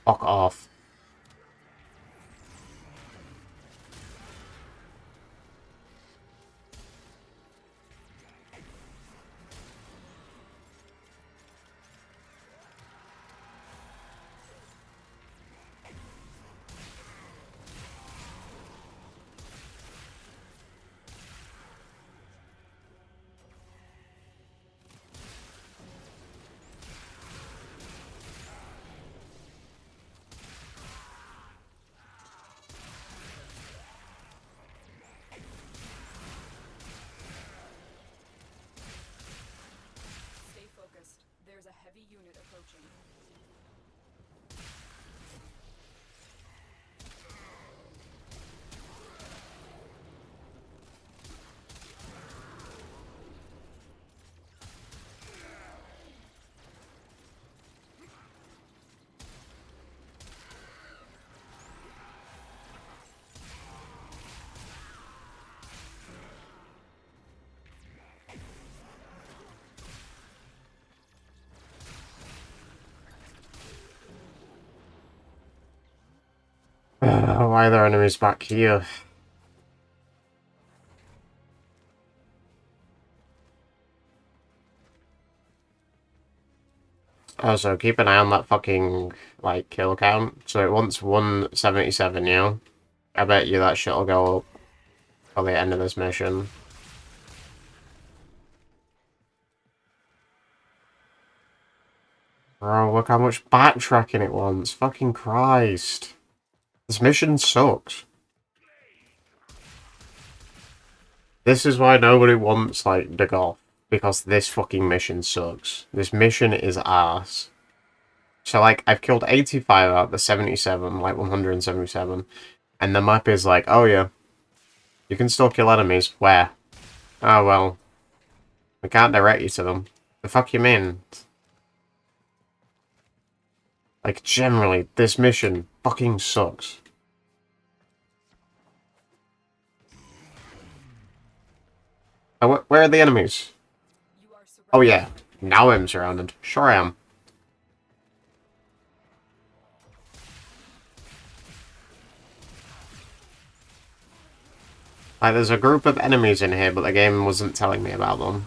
Fuck off. Stay focused. There's a heavy unit approaching. Why are there enemies back here? Also, keep an eye on that fucking, like, kill count. So it wants 177, yeah? I bet you that shit'll go up by the end of this mission. Bro, look how much backtracking it wants. Fucking Christ. This mission sucks. This is why nobody wants, like, the golf. Because this fucking mission sucks. This mission is ass. So, like, I've killed 85 out of the 77, like 177. And the map is like, oh yeah, you can still kill enemies. Where? Oh well, we can't direct you to them. The fuck you mean? Like, generally, this mission fucking sucks. Oh, where are the enemies? You are surrounded. Oh yeah, now I'm surrounded. Sure I am. Like, there's a group of enemies in here, but the game wasn't telling me about them.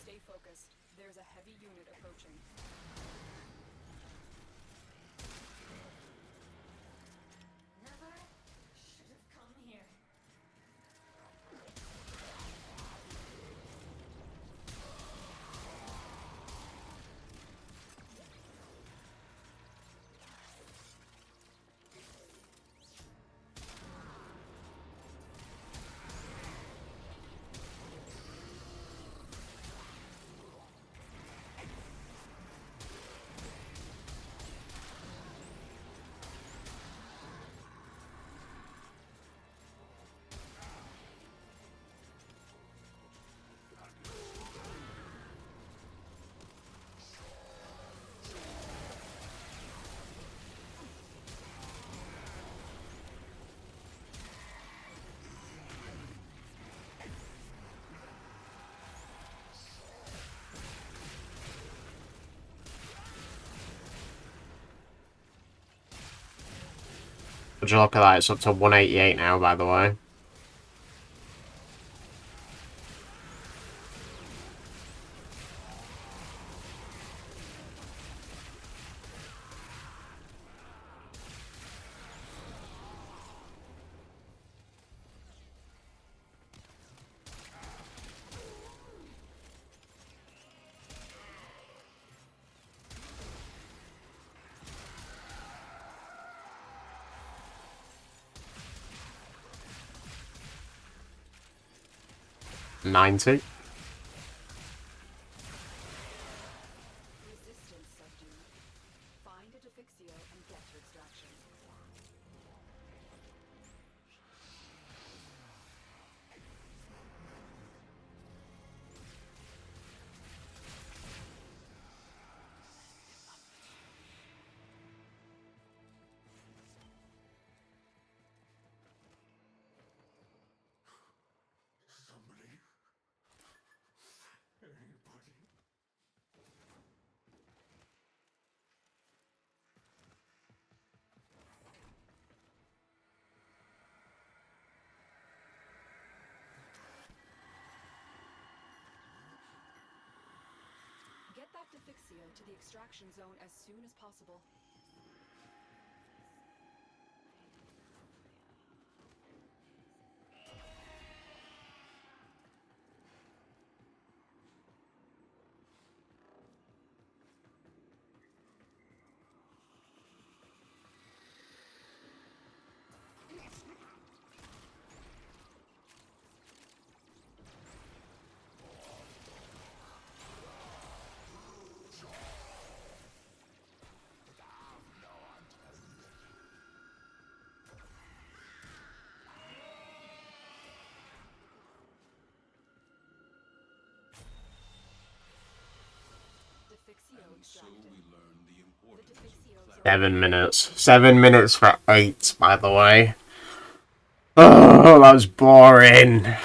Stay focused. There's a heavy unit approaching. Never should have come here. Would you look at that? It's up to 188 now, by the way. $90. Resistance subdued. Find a Defixio and get to extraction. Somebody. Anybody. Get that Defixio to the extraction zone as soon as possible. Defixio extracted. The Defixio's 7 minutes. 7 minutes for 8, by the way. Oh, that was boring.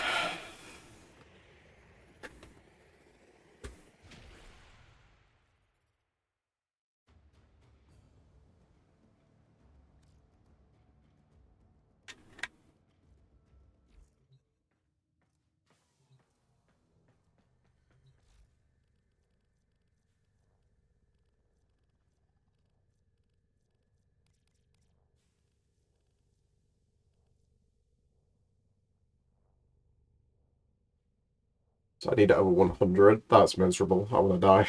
So I need over 100. That's miserable. I want to die.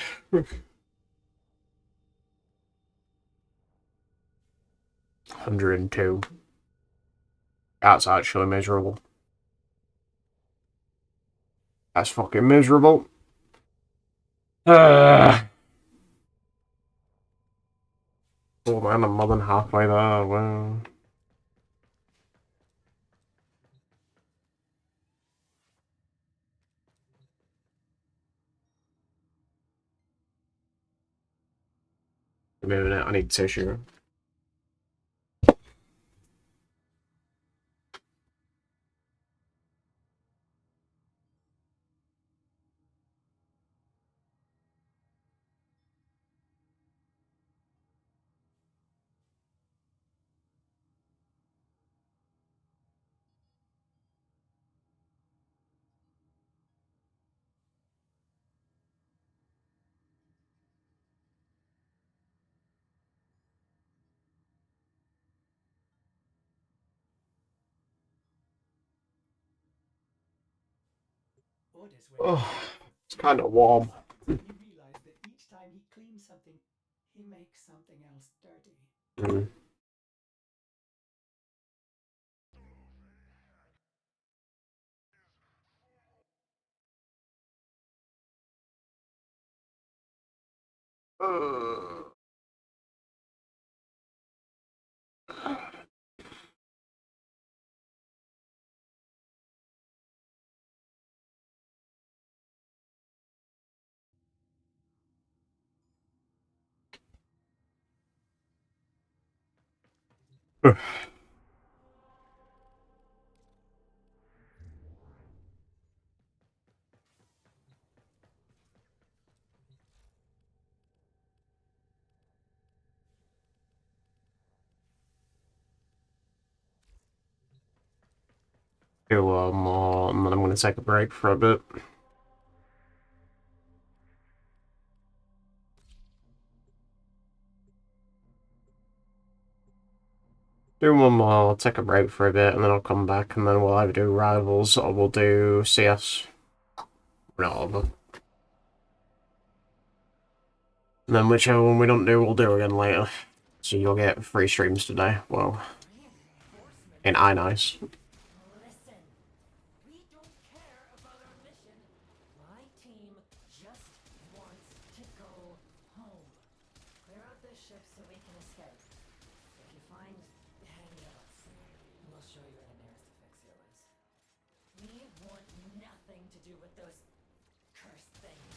102. That's actually miserable. That's fucking miserable. Oh man, I'm more than halfway there. Wow. Give me a minute, I need tissue. Otis went Oh, quiet for it's 3 kind of warm. He realized that each time he cleans something, he makes something else dirty. Mm. Do more, and then I'm going to take a break for a bit. Do one more, take a break for a bit, and then I'll come back, and then we'll either do Rivals or we'll do CS. Whatever. And then whichever one we don't do, we'll do again later. So you'll get 3 streams today. Well, in iNice. Listen, we don't care about our mission. My team just wants to go home. Clear out this ship so we can escape. If you find any of us, we'll show you where the nearest Defixio is. We want nothing to do with those cursed things.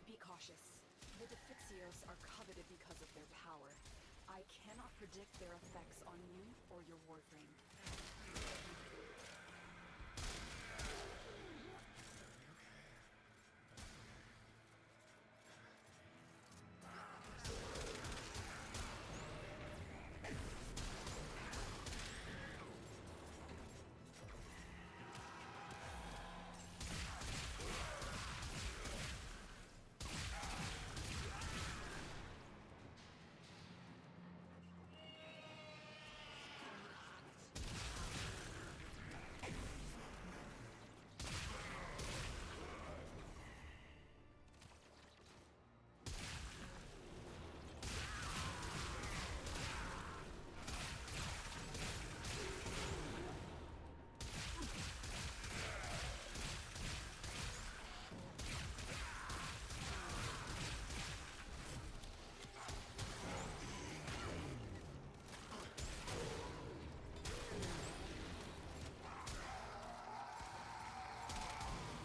Be cautious. The Defixios are coveted because of their power. I cannot predict their effects on you or your Warframe.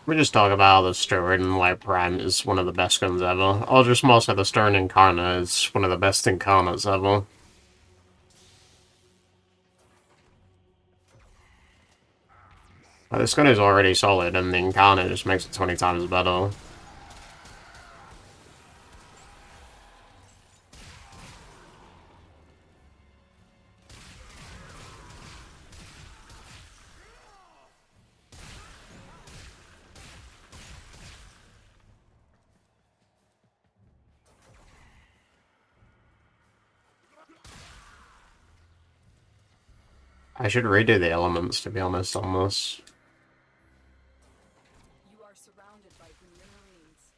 We just talk about how the Stern and like Prime is one of the best guns ever. I'll just more say the Stern Incarnate is one of the best Incarnates ever. This gun is already solid, and the Incarnate just makes it 20 times better. I should redo the elements, to be honest, on this. You are surrounded by Premier Marines.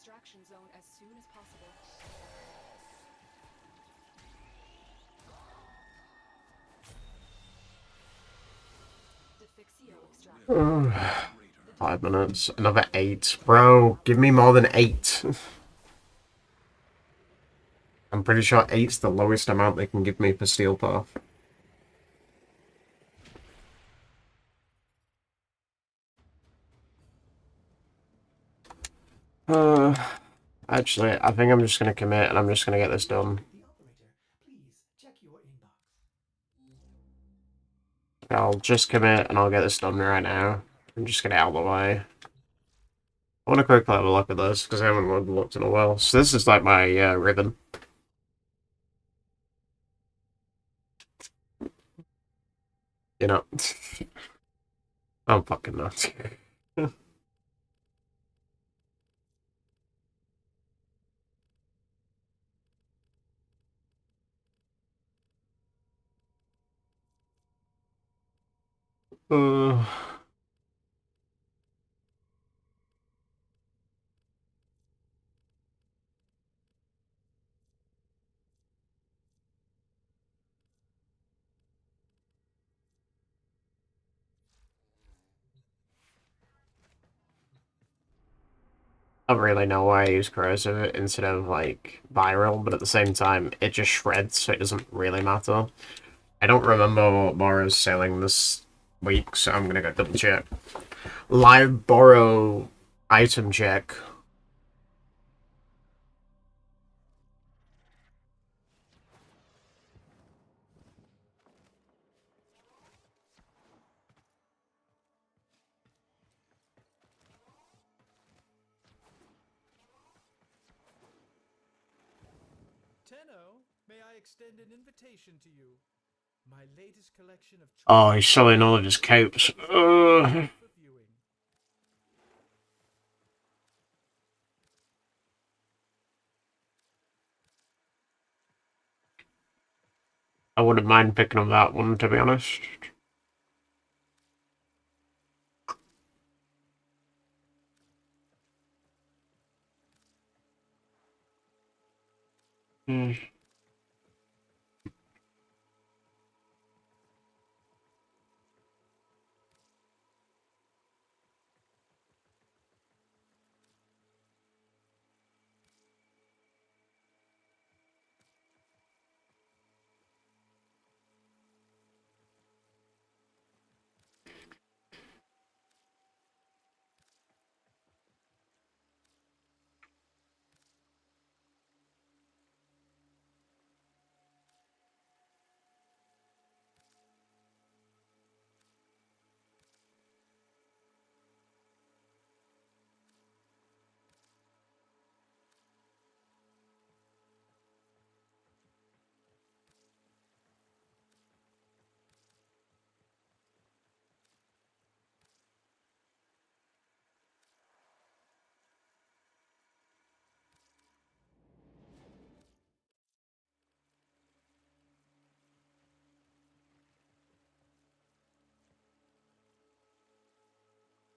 extraction zone as soon as possible. Defixio extraction. 5 minutes. Another 8. Bro, give me more than 8. I'm pretty sure 8's the lowest amount they can give me for Steel Path. Actually, I think I'm just gonna commit and I'm just gonna get this done. The operator, please check your inbox. I'll just commit and I'll get this done right now. And just get it out of the way. I want to quickly have a look at this because I haven't looked in a while. So this is like my ribbon. You know, I'm fucking nuts. uh, I don't really know why I use corrosive instead of like viral, but at the same time, it just shreds, so it doesn't really matter. I don't remember what Borrow's selling this week, so I'm gonna go double check. Live Borrow item check. Tenno, may I extend an invitation to you? My latest collection of Oh, he's selling all of his coats. for viewing. I wouldn't mind picking up that one, to be honest. Hmm.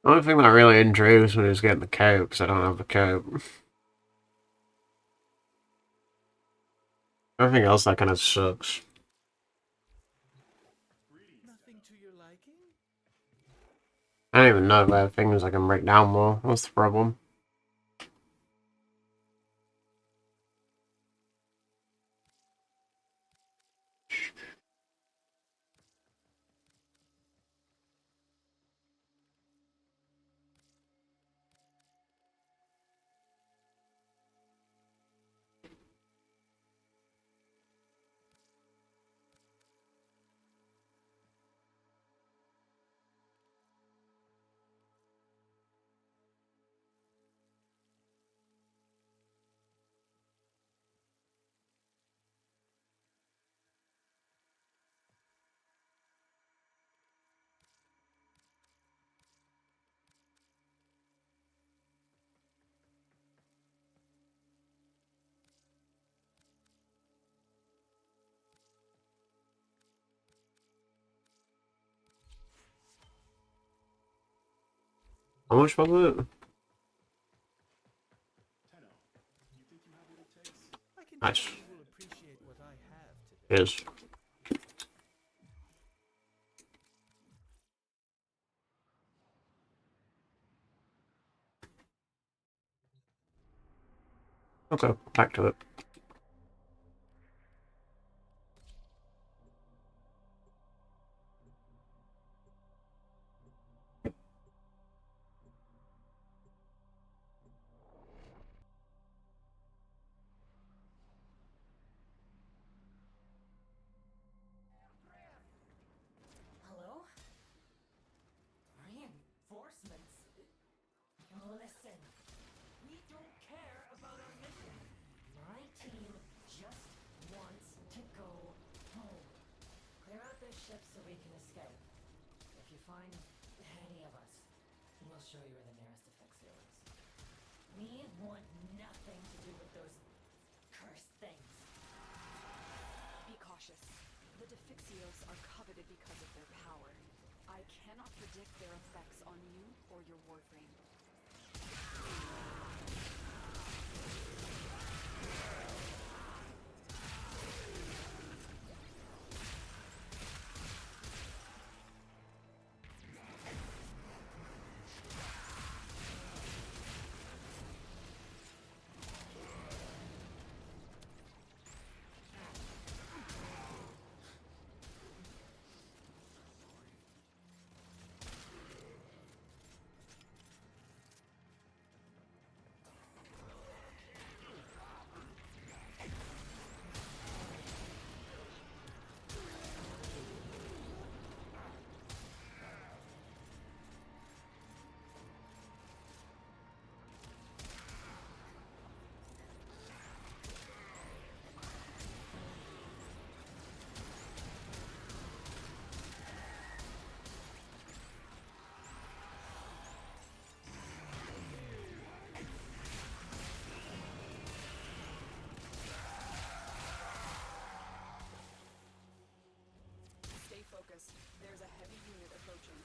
The only thing that really intrigues me is getting the coat, because I don't have the coat. Everything else that kind of sucks. Nothing to your liking? I don't even know if I have things I can break down more. What's the problem? How much was it? can Nice. tell you will appreciate what I have today. Is. Okay, back to it. Hello? Reinforcements? Listen, we don't care about our mission. My team just wants to go home. Clear out this ship so we can escape. If you find any of us, we'll show you where the nearest Defexio is. We want nothing to do with those cursed things. Be cautious. The Defixios are coveted because of their power. I cannot predict their effects on you or your Warframe. Stay focused. There's a heavy unit approaching.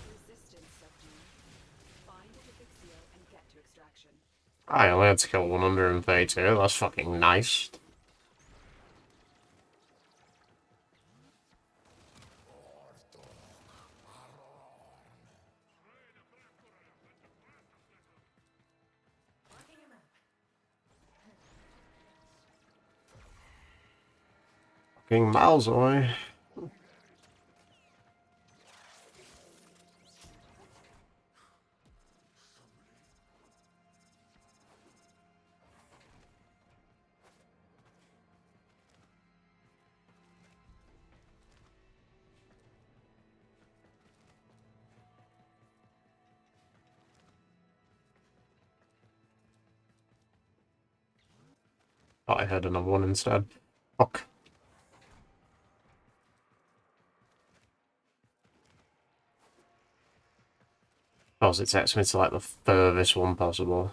Resistance subdued. Find a Defixio and get to extraction. I only had to kill 132. That's fucking nice. Marking a map. Fucking miles away. Thought I had another one instead. Fuck. Oh, it takes me to like the furthest one possible.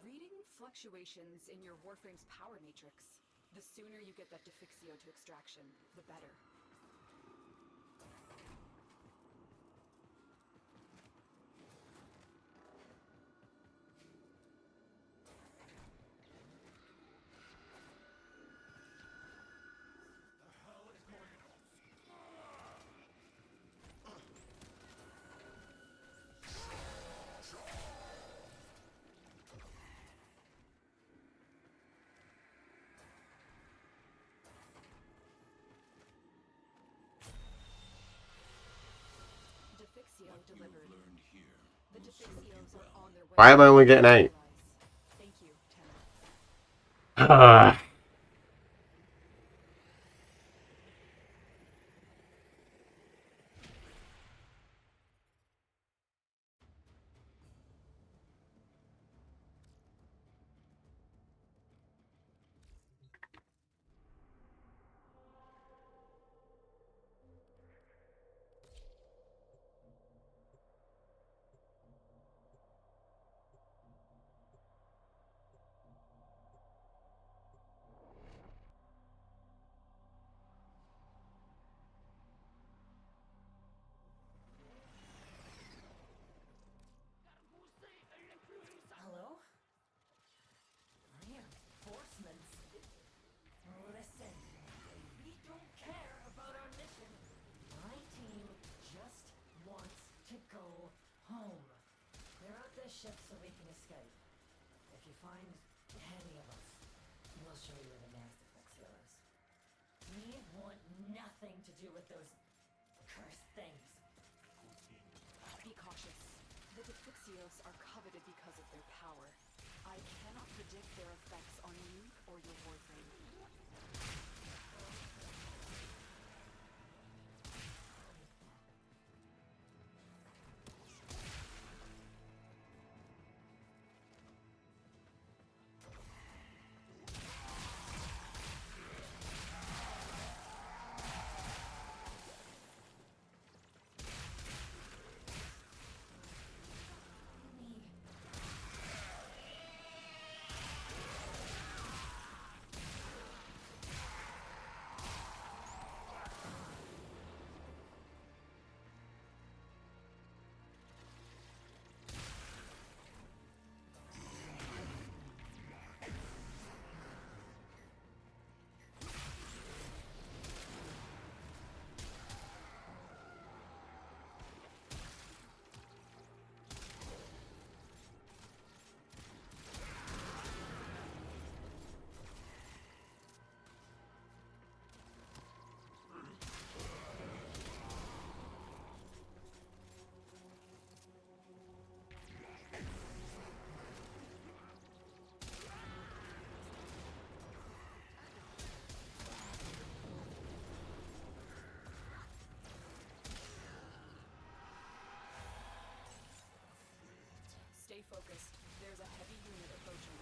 Reading fluctuations in your Warframe's power matrix. The sooner you get that Defixio to extraction, the better. Defixio delivered. The Defixios are on their way. Why am I only getting 8? Thank you, Tenno. Ah. Hello? Reinforcements? Listen, we don't care about our mission. My team just wants to go home. They're out their ship so we can escape. If you find any of us, we'll show you where the next Defixio is. We want nothing to do with those cursed things. Be cautious. The Defixios are coveted because of their power. I cannot predict their effects on you or your Warframe. Stay focused. There's a heavy unit approaching.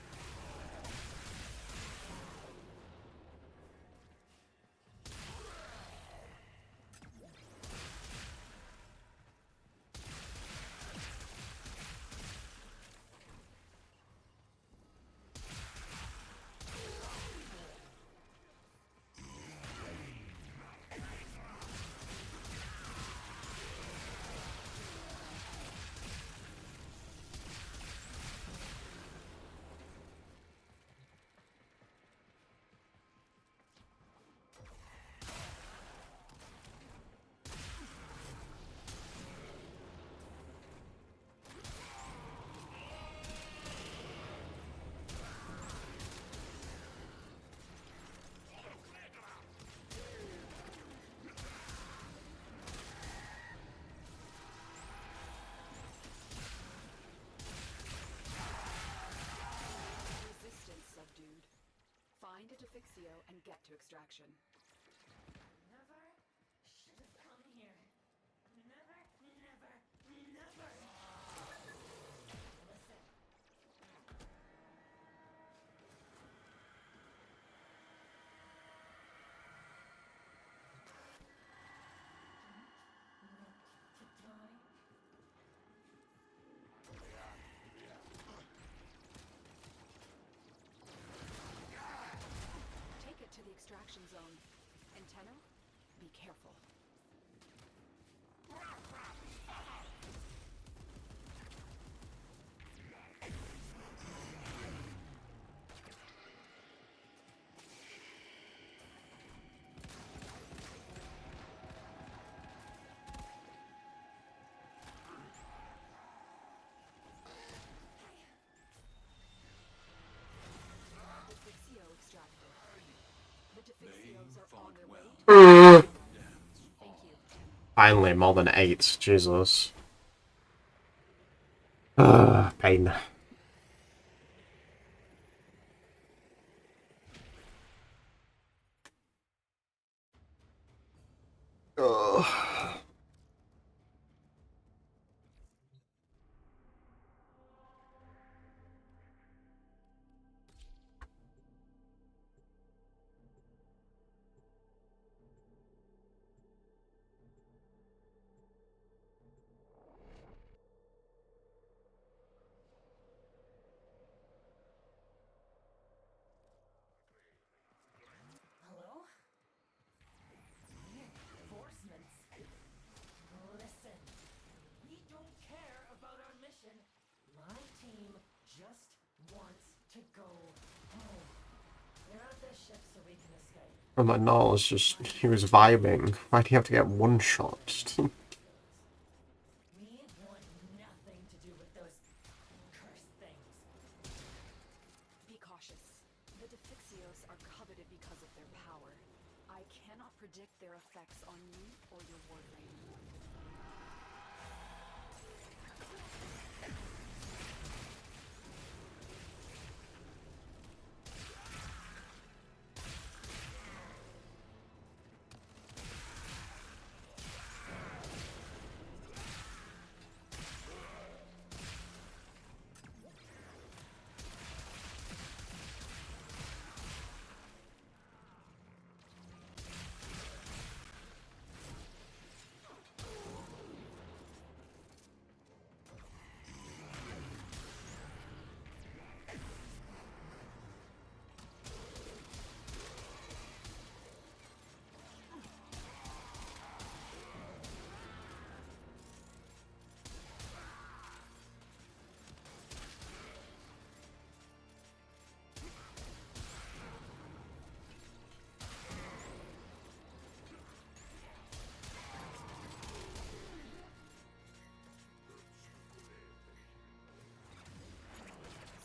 Find a Defixio and get to extraction. Never should have come here. Never, never, never. Listen. Defixios are on their way to Thank you. Finally, more than 8. Jesus. Pain. Ugh. Hello? Reinforcements? Listen, we don't care about our mission. My team just wants to go home. Get out of this ship so we can escape. And my Null is just, he was vibing. Why'd he have to get one shot? We want nothing to do with those cursed things. Be cautious. The Defixios are coveted because of their power. I cannot predict their effects on you or your Warframe.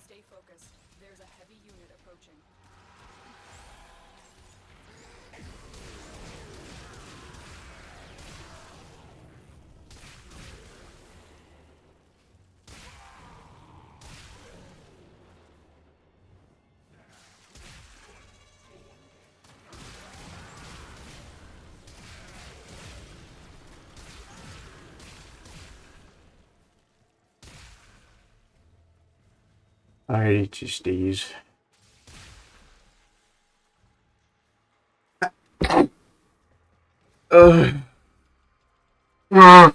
Stay focused. There's a heavy unit approaching. I just these. Ugh. Yeah,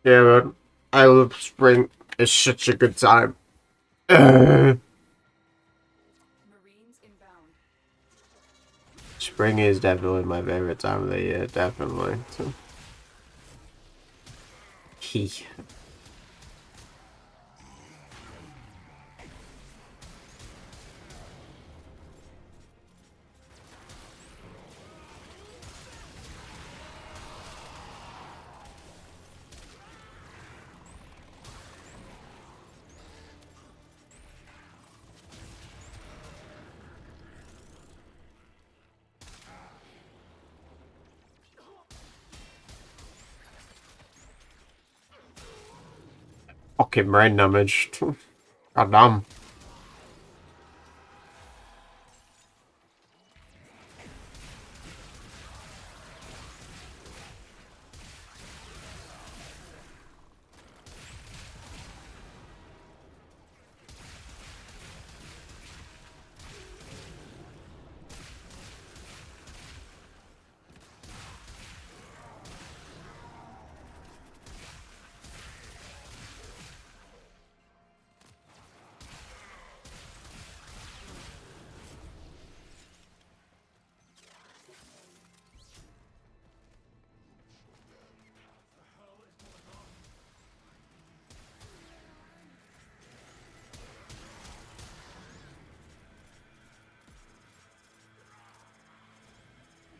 man. I love spring. It's such a good time. Marines inbound. Spring is definitely my favorite time of the year, definitely. So. He. Fucking brain damage. God damn.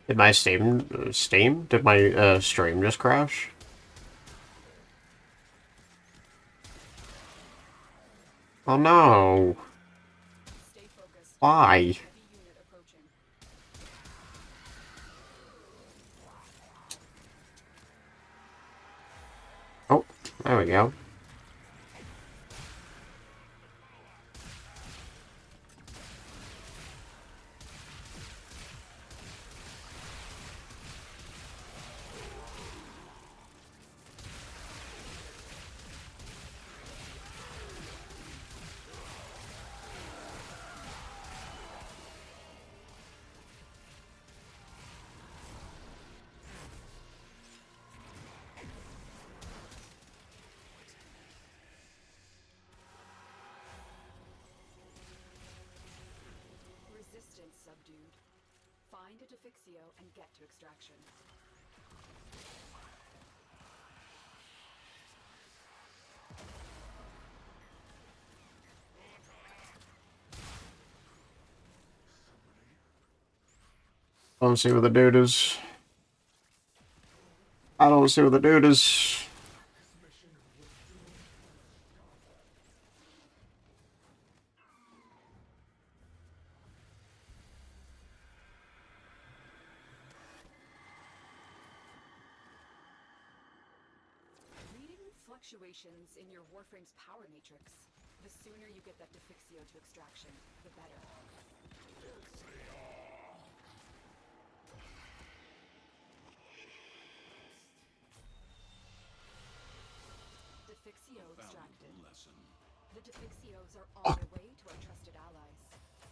Did my Steam? Did my stream just crash? Oh no. Stay focused. Why? Heavy unit There we go. Resistance subdued. Find a Defixio and get to extraction. I don't see what the dude is. I don't see what the dude is. Reading fluctuations in your Warframe's power matrix. The sooner you get that Defixio to extraction, the better. Defixio extracted. The Defixios are on their way to our trusted allies.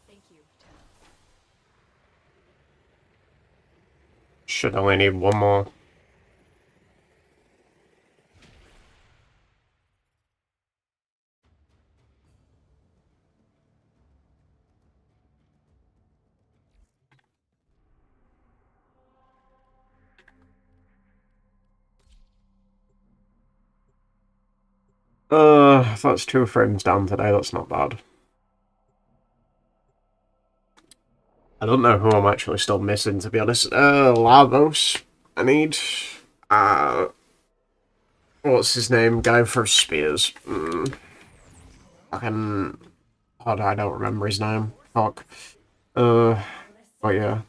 Thank you, Tenno. Should only need one more. That's 2 frames down today, that's not bad. I don't know who I'm actually still missing, to be honest. Lavos, I need. What's his name? Guy for spears. Fucking. Oh, I don't remember his name. Fuck. But yeah.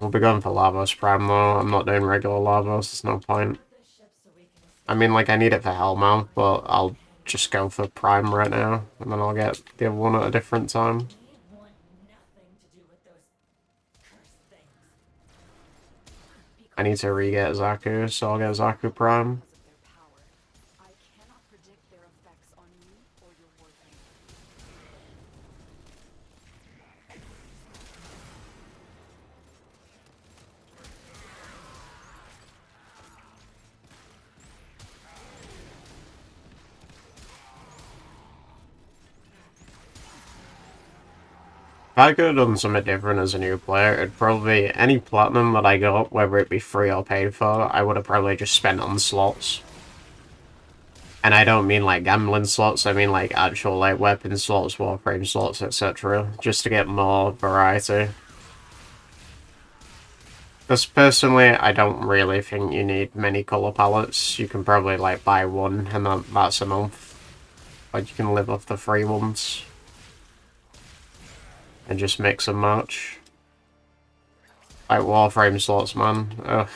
We'll be going for Lavos Prime, though. I'm not doing regular Lavos, there's no point. I mean, like, I need it for Hellmouth, but I'll just go for Prime right now, and then I'll get the other one at a different time. I need to re-get Zaku, so I'll get Zaku Prime. I cannot predict their effects on you or your Warframe. If I could have done something different as a new player, it'd probably be any platinum that I got, whether it be free or paid for, I would have probably just spent on slots. And I don't mean like gambling slots, I mean like actual like weapon slots, Warframe slots, etc. Just to get more variety. Because personally, I don't really think you need many colour palettes. You can probably like buy one and that's enough. Like you can live off the free ones. And just mix and match. Like Warframe slots, man. Ugh,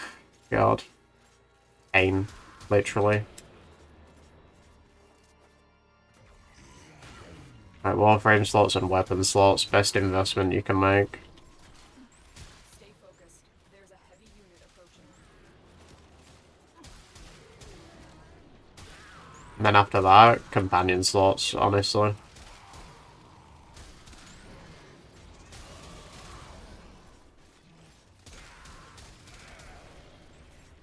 God. Pain, literally. Like Warframe slots and weapon slots, best investment you can make. Stay focused. There's a heavy unit approaching. And then after that, companion slots, honestly.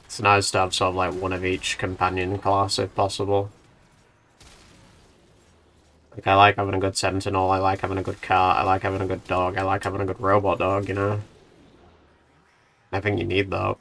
It's nice to have sort of like one of each companion class if possible. Like, I like having a good sentinel, I like having a good cart, I like having a good dog, I like having a good robot dog, you know? I think you need that.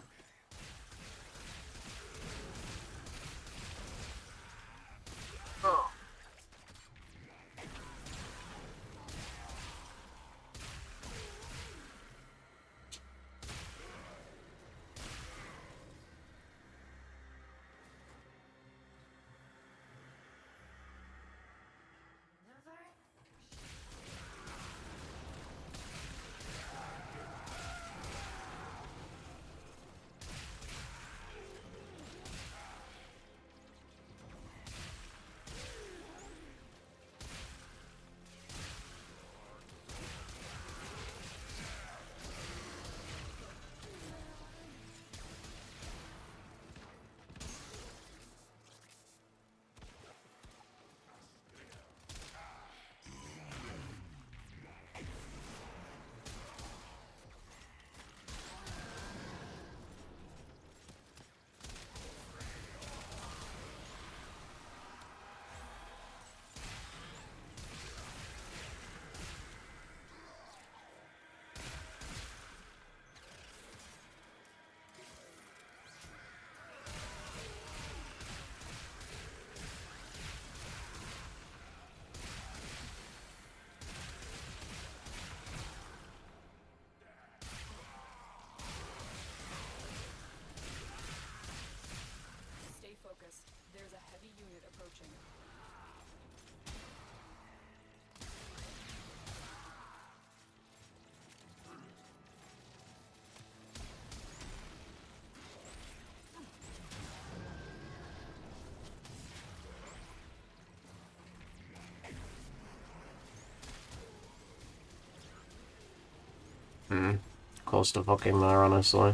extraction. Close to fucking there, honestly.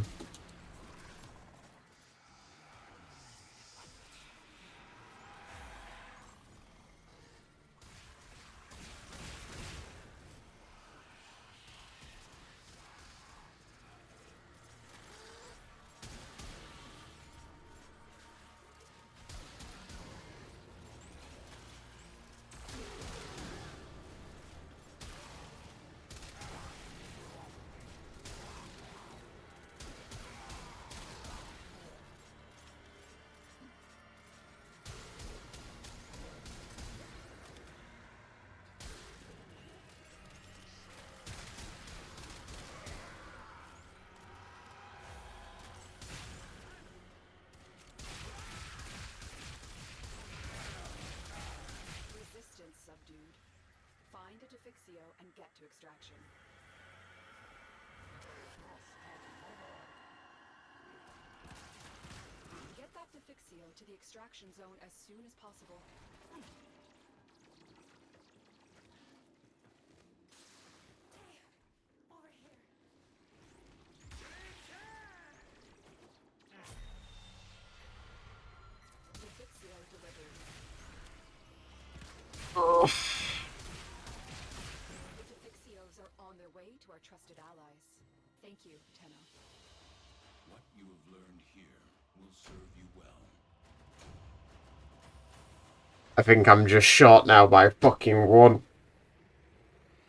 Resistance subdued. Find a Defixio and get to extraction. Get that Defixio to the extraction zone as soon as possible. Over here. Defixio delivered. Oh. The Defixios are on their way to our trusted allies. Thank you, Tenno. What you have learned here will serve you well. I think I'm just short now by fucking one.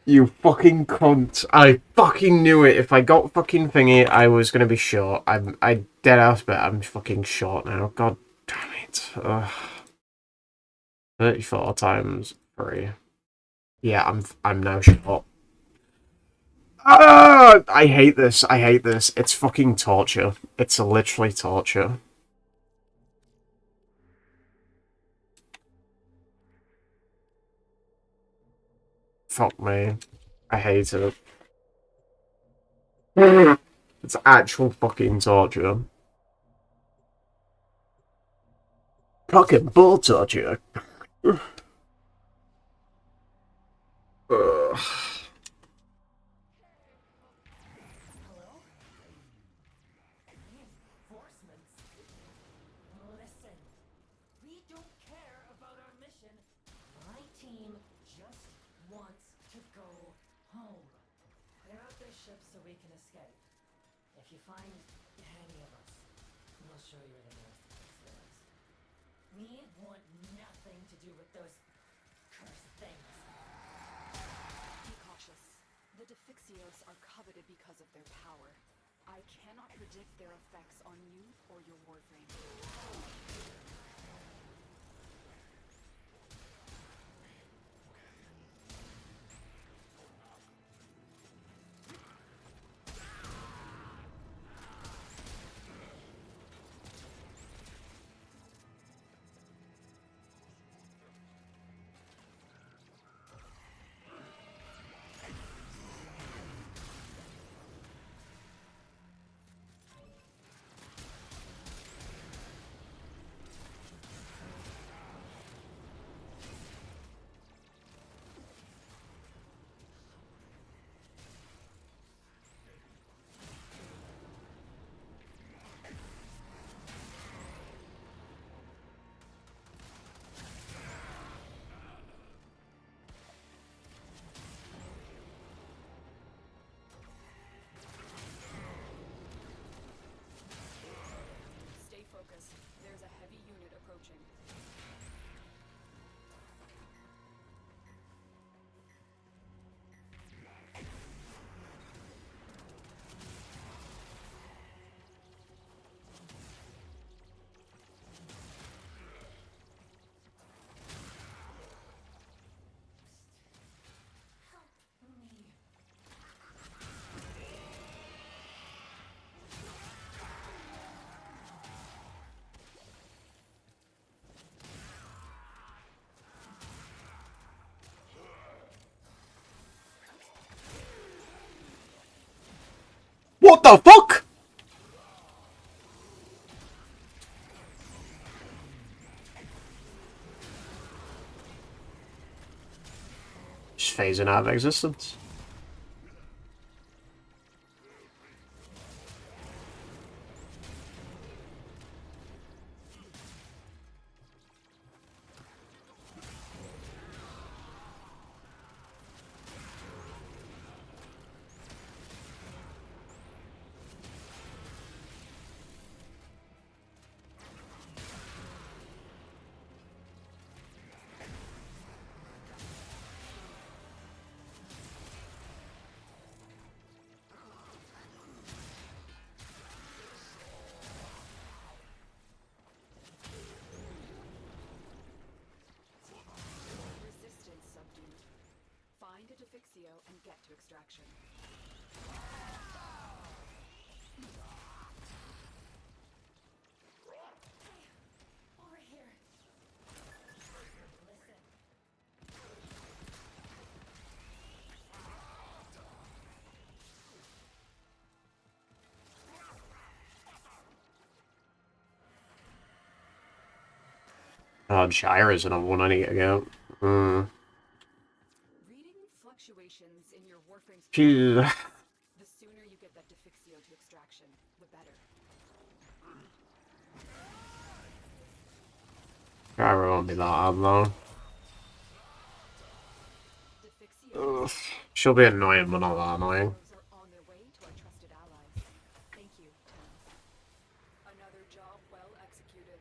You fucking cunt. I fucking knew it. If I got fucking thingy, I was gonna be short. I dead ass bet I'm fucking short now. God damn it. Ugh. 34 times 3. Yeah, I'm now short. Ah! I hate this. I hate this. It's fucking torture. It's literally torture. Fuck me. I hate it. It's actual fucking torture. Fucking bull torture. Ugh. Hello? Reinforcements? Listen, we don't care about our mission. My team just wants to go home. Clear out their ships so we can escape. If you find any of us, we'll show you where the nearest place is. We want nothing to do with those cursed things. Be cautious. The Defixios are coveted because of their power. I cannot predict their effects on you or your Warframe. What the fuck? Just phasing out of existence. Resistance subdued. Find a Defixio and get to extraction. Over here. Listen. Oh, Gyre is another one I need to get. Reading fluctuations in your Warframe's Phew. the sooner you get that Defixio to extraction, the better. Gyre won't be that hard though. Defixio Ugh. She'll be annoying, but not that annoying. are on their way to our trusted allies. Thank you, Tenno. Another job well executed.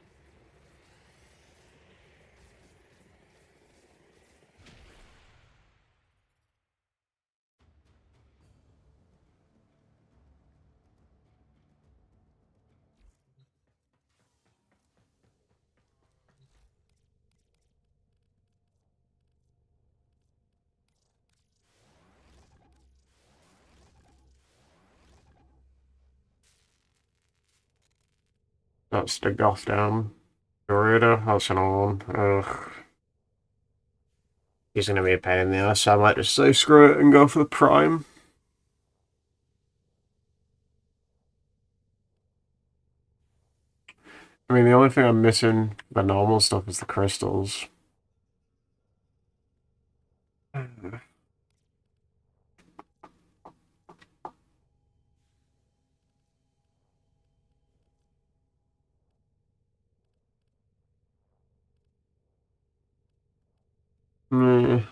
That's the Goth down. Garuda, that's another one. Ugh. He's gonna be a pain in the ass, so I might just say screw it and go for the Prime. I mean, the only thing I'm missing, the normal stuff, is the crystals. Meh.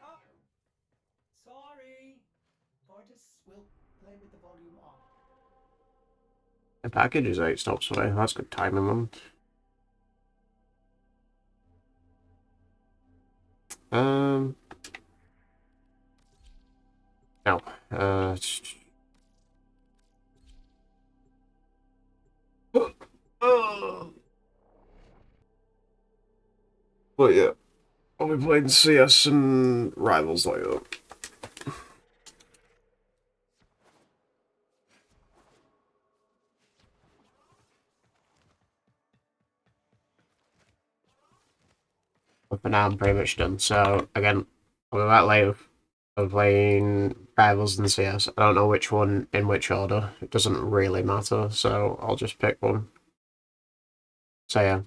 Oh, sorry. Vortis will play with the volume on. The package is 8 stops away. That's good timing, man. No. But yeah, I'll be playing CS and Rivals later. But for now, I'm pretty much done. So, again, I'll be back later. I'm playing Rivals and CS. I don't know which one in which order. It doesn't really matter, so I'll just pick one. So yeah.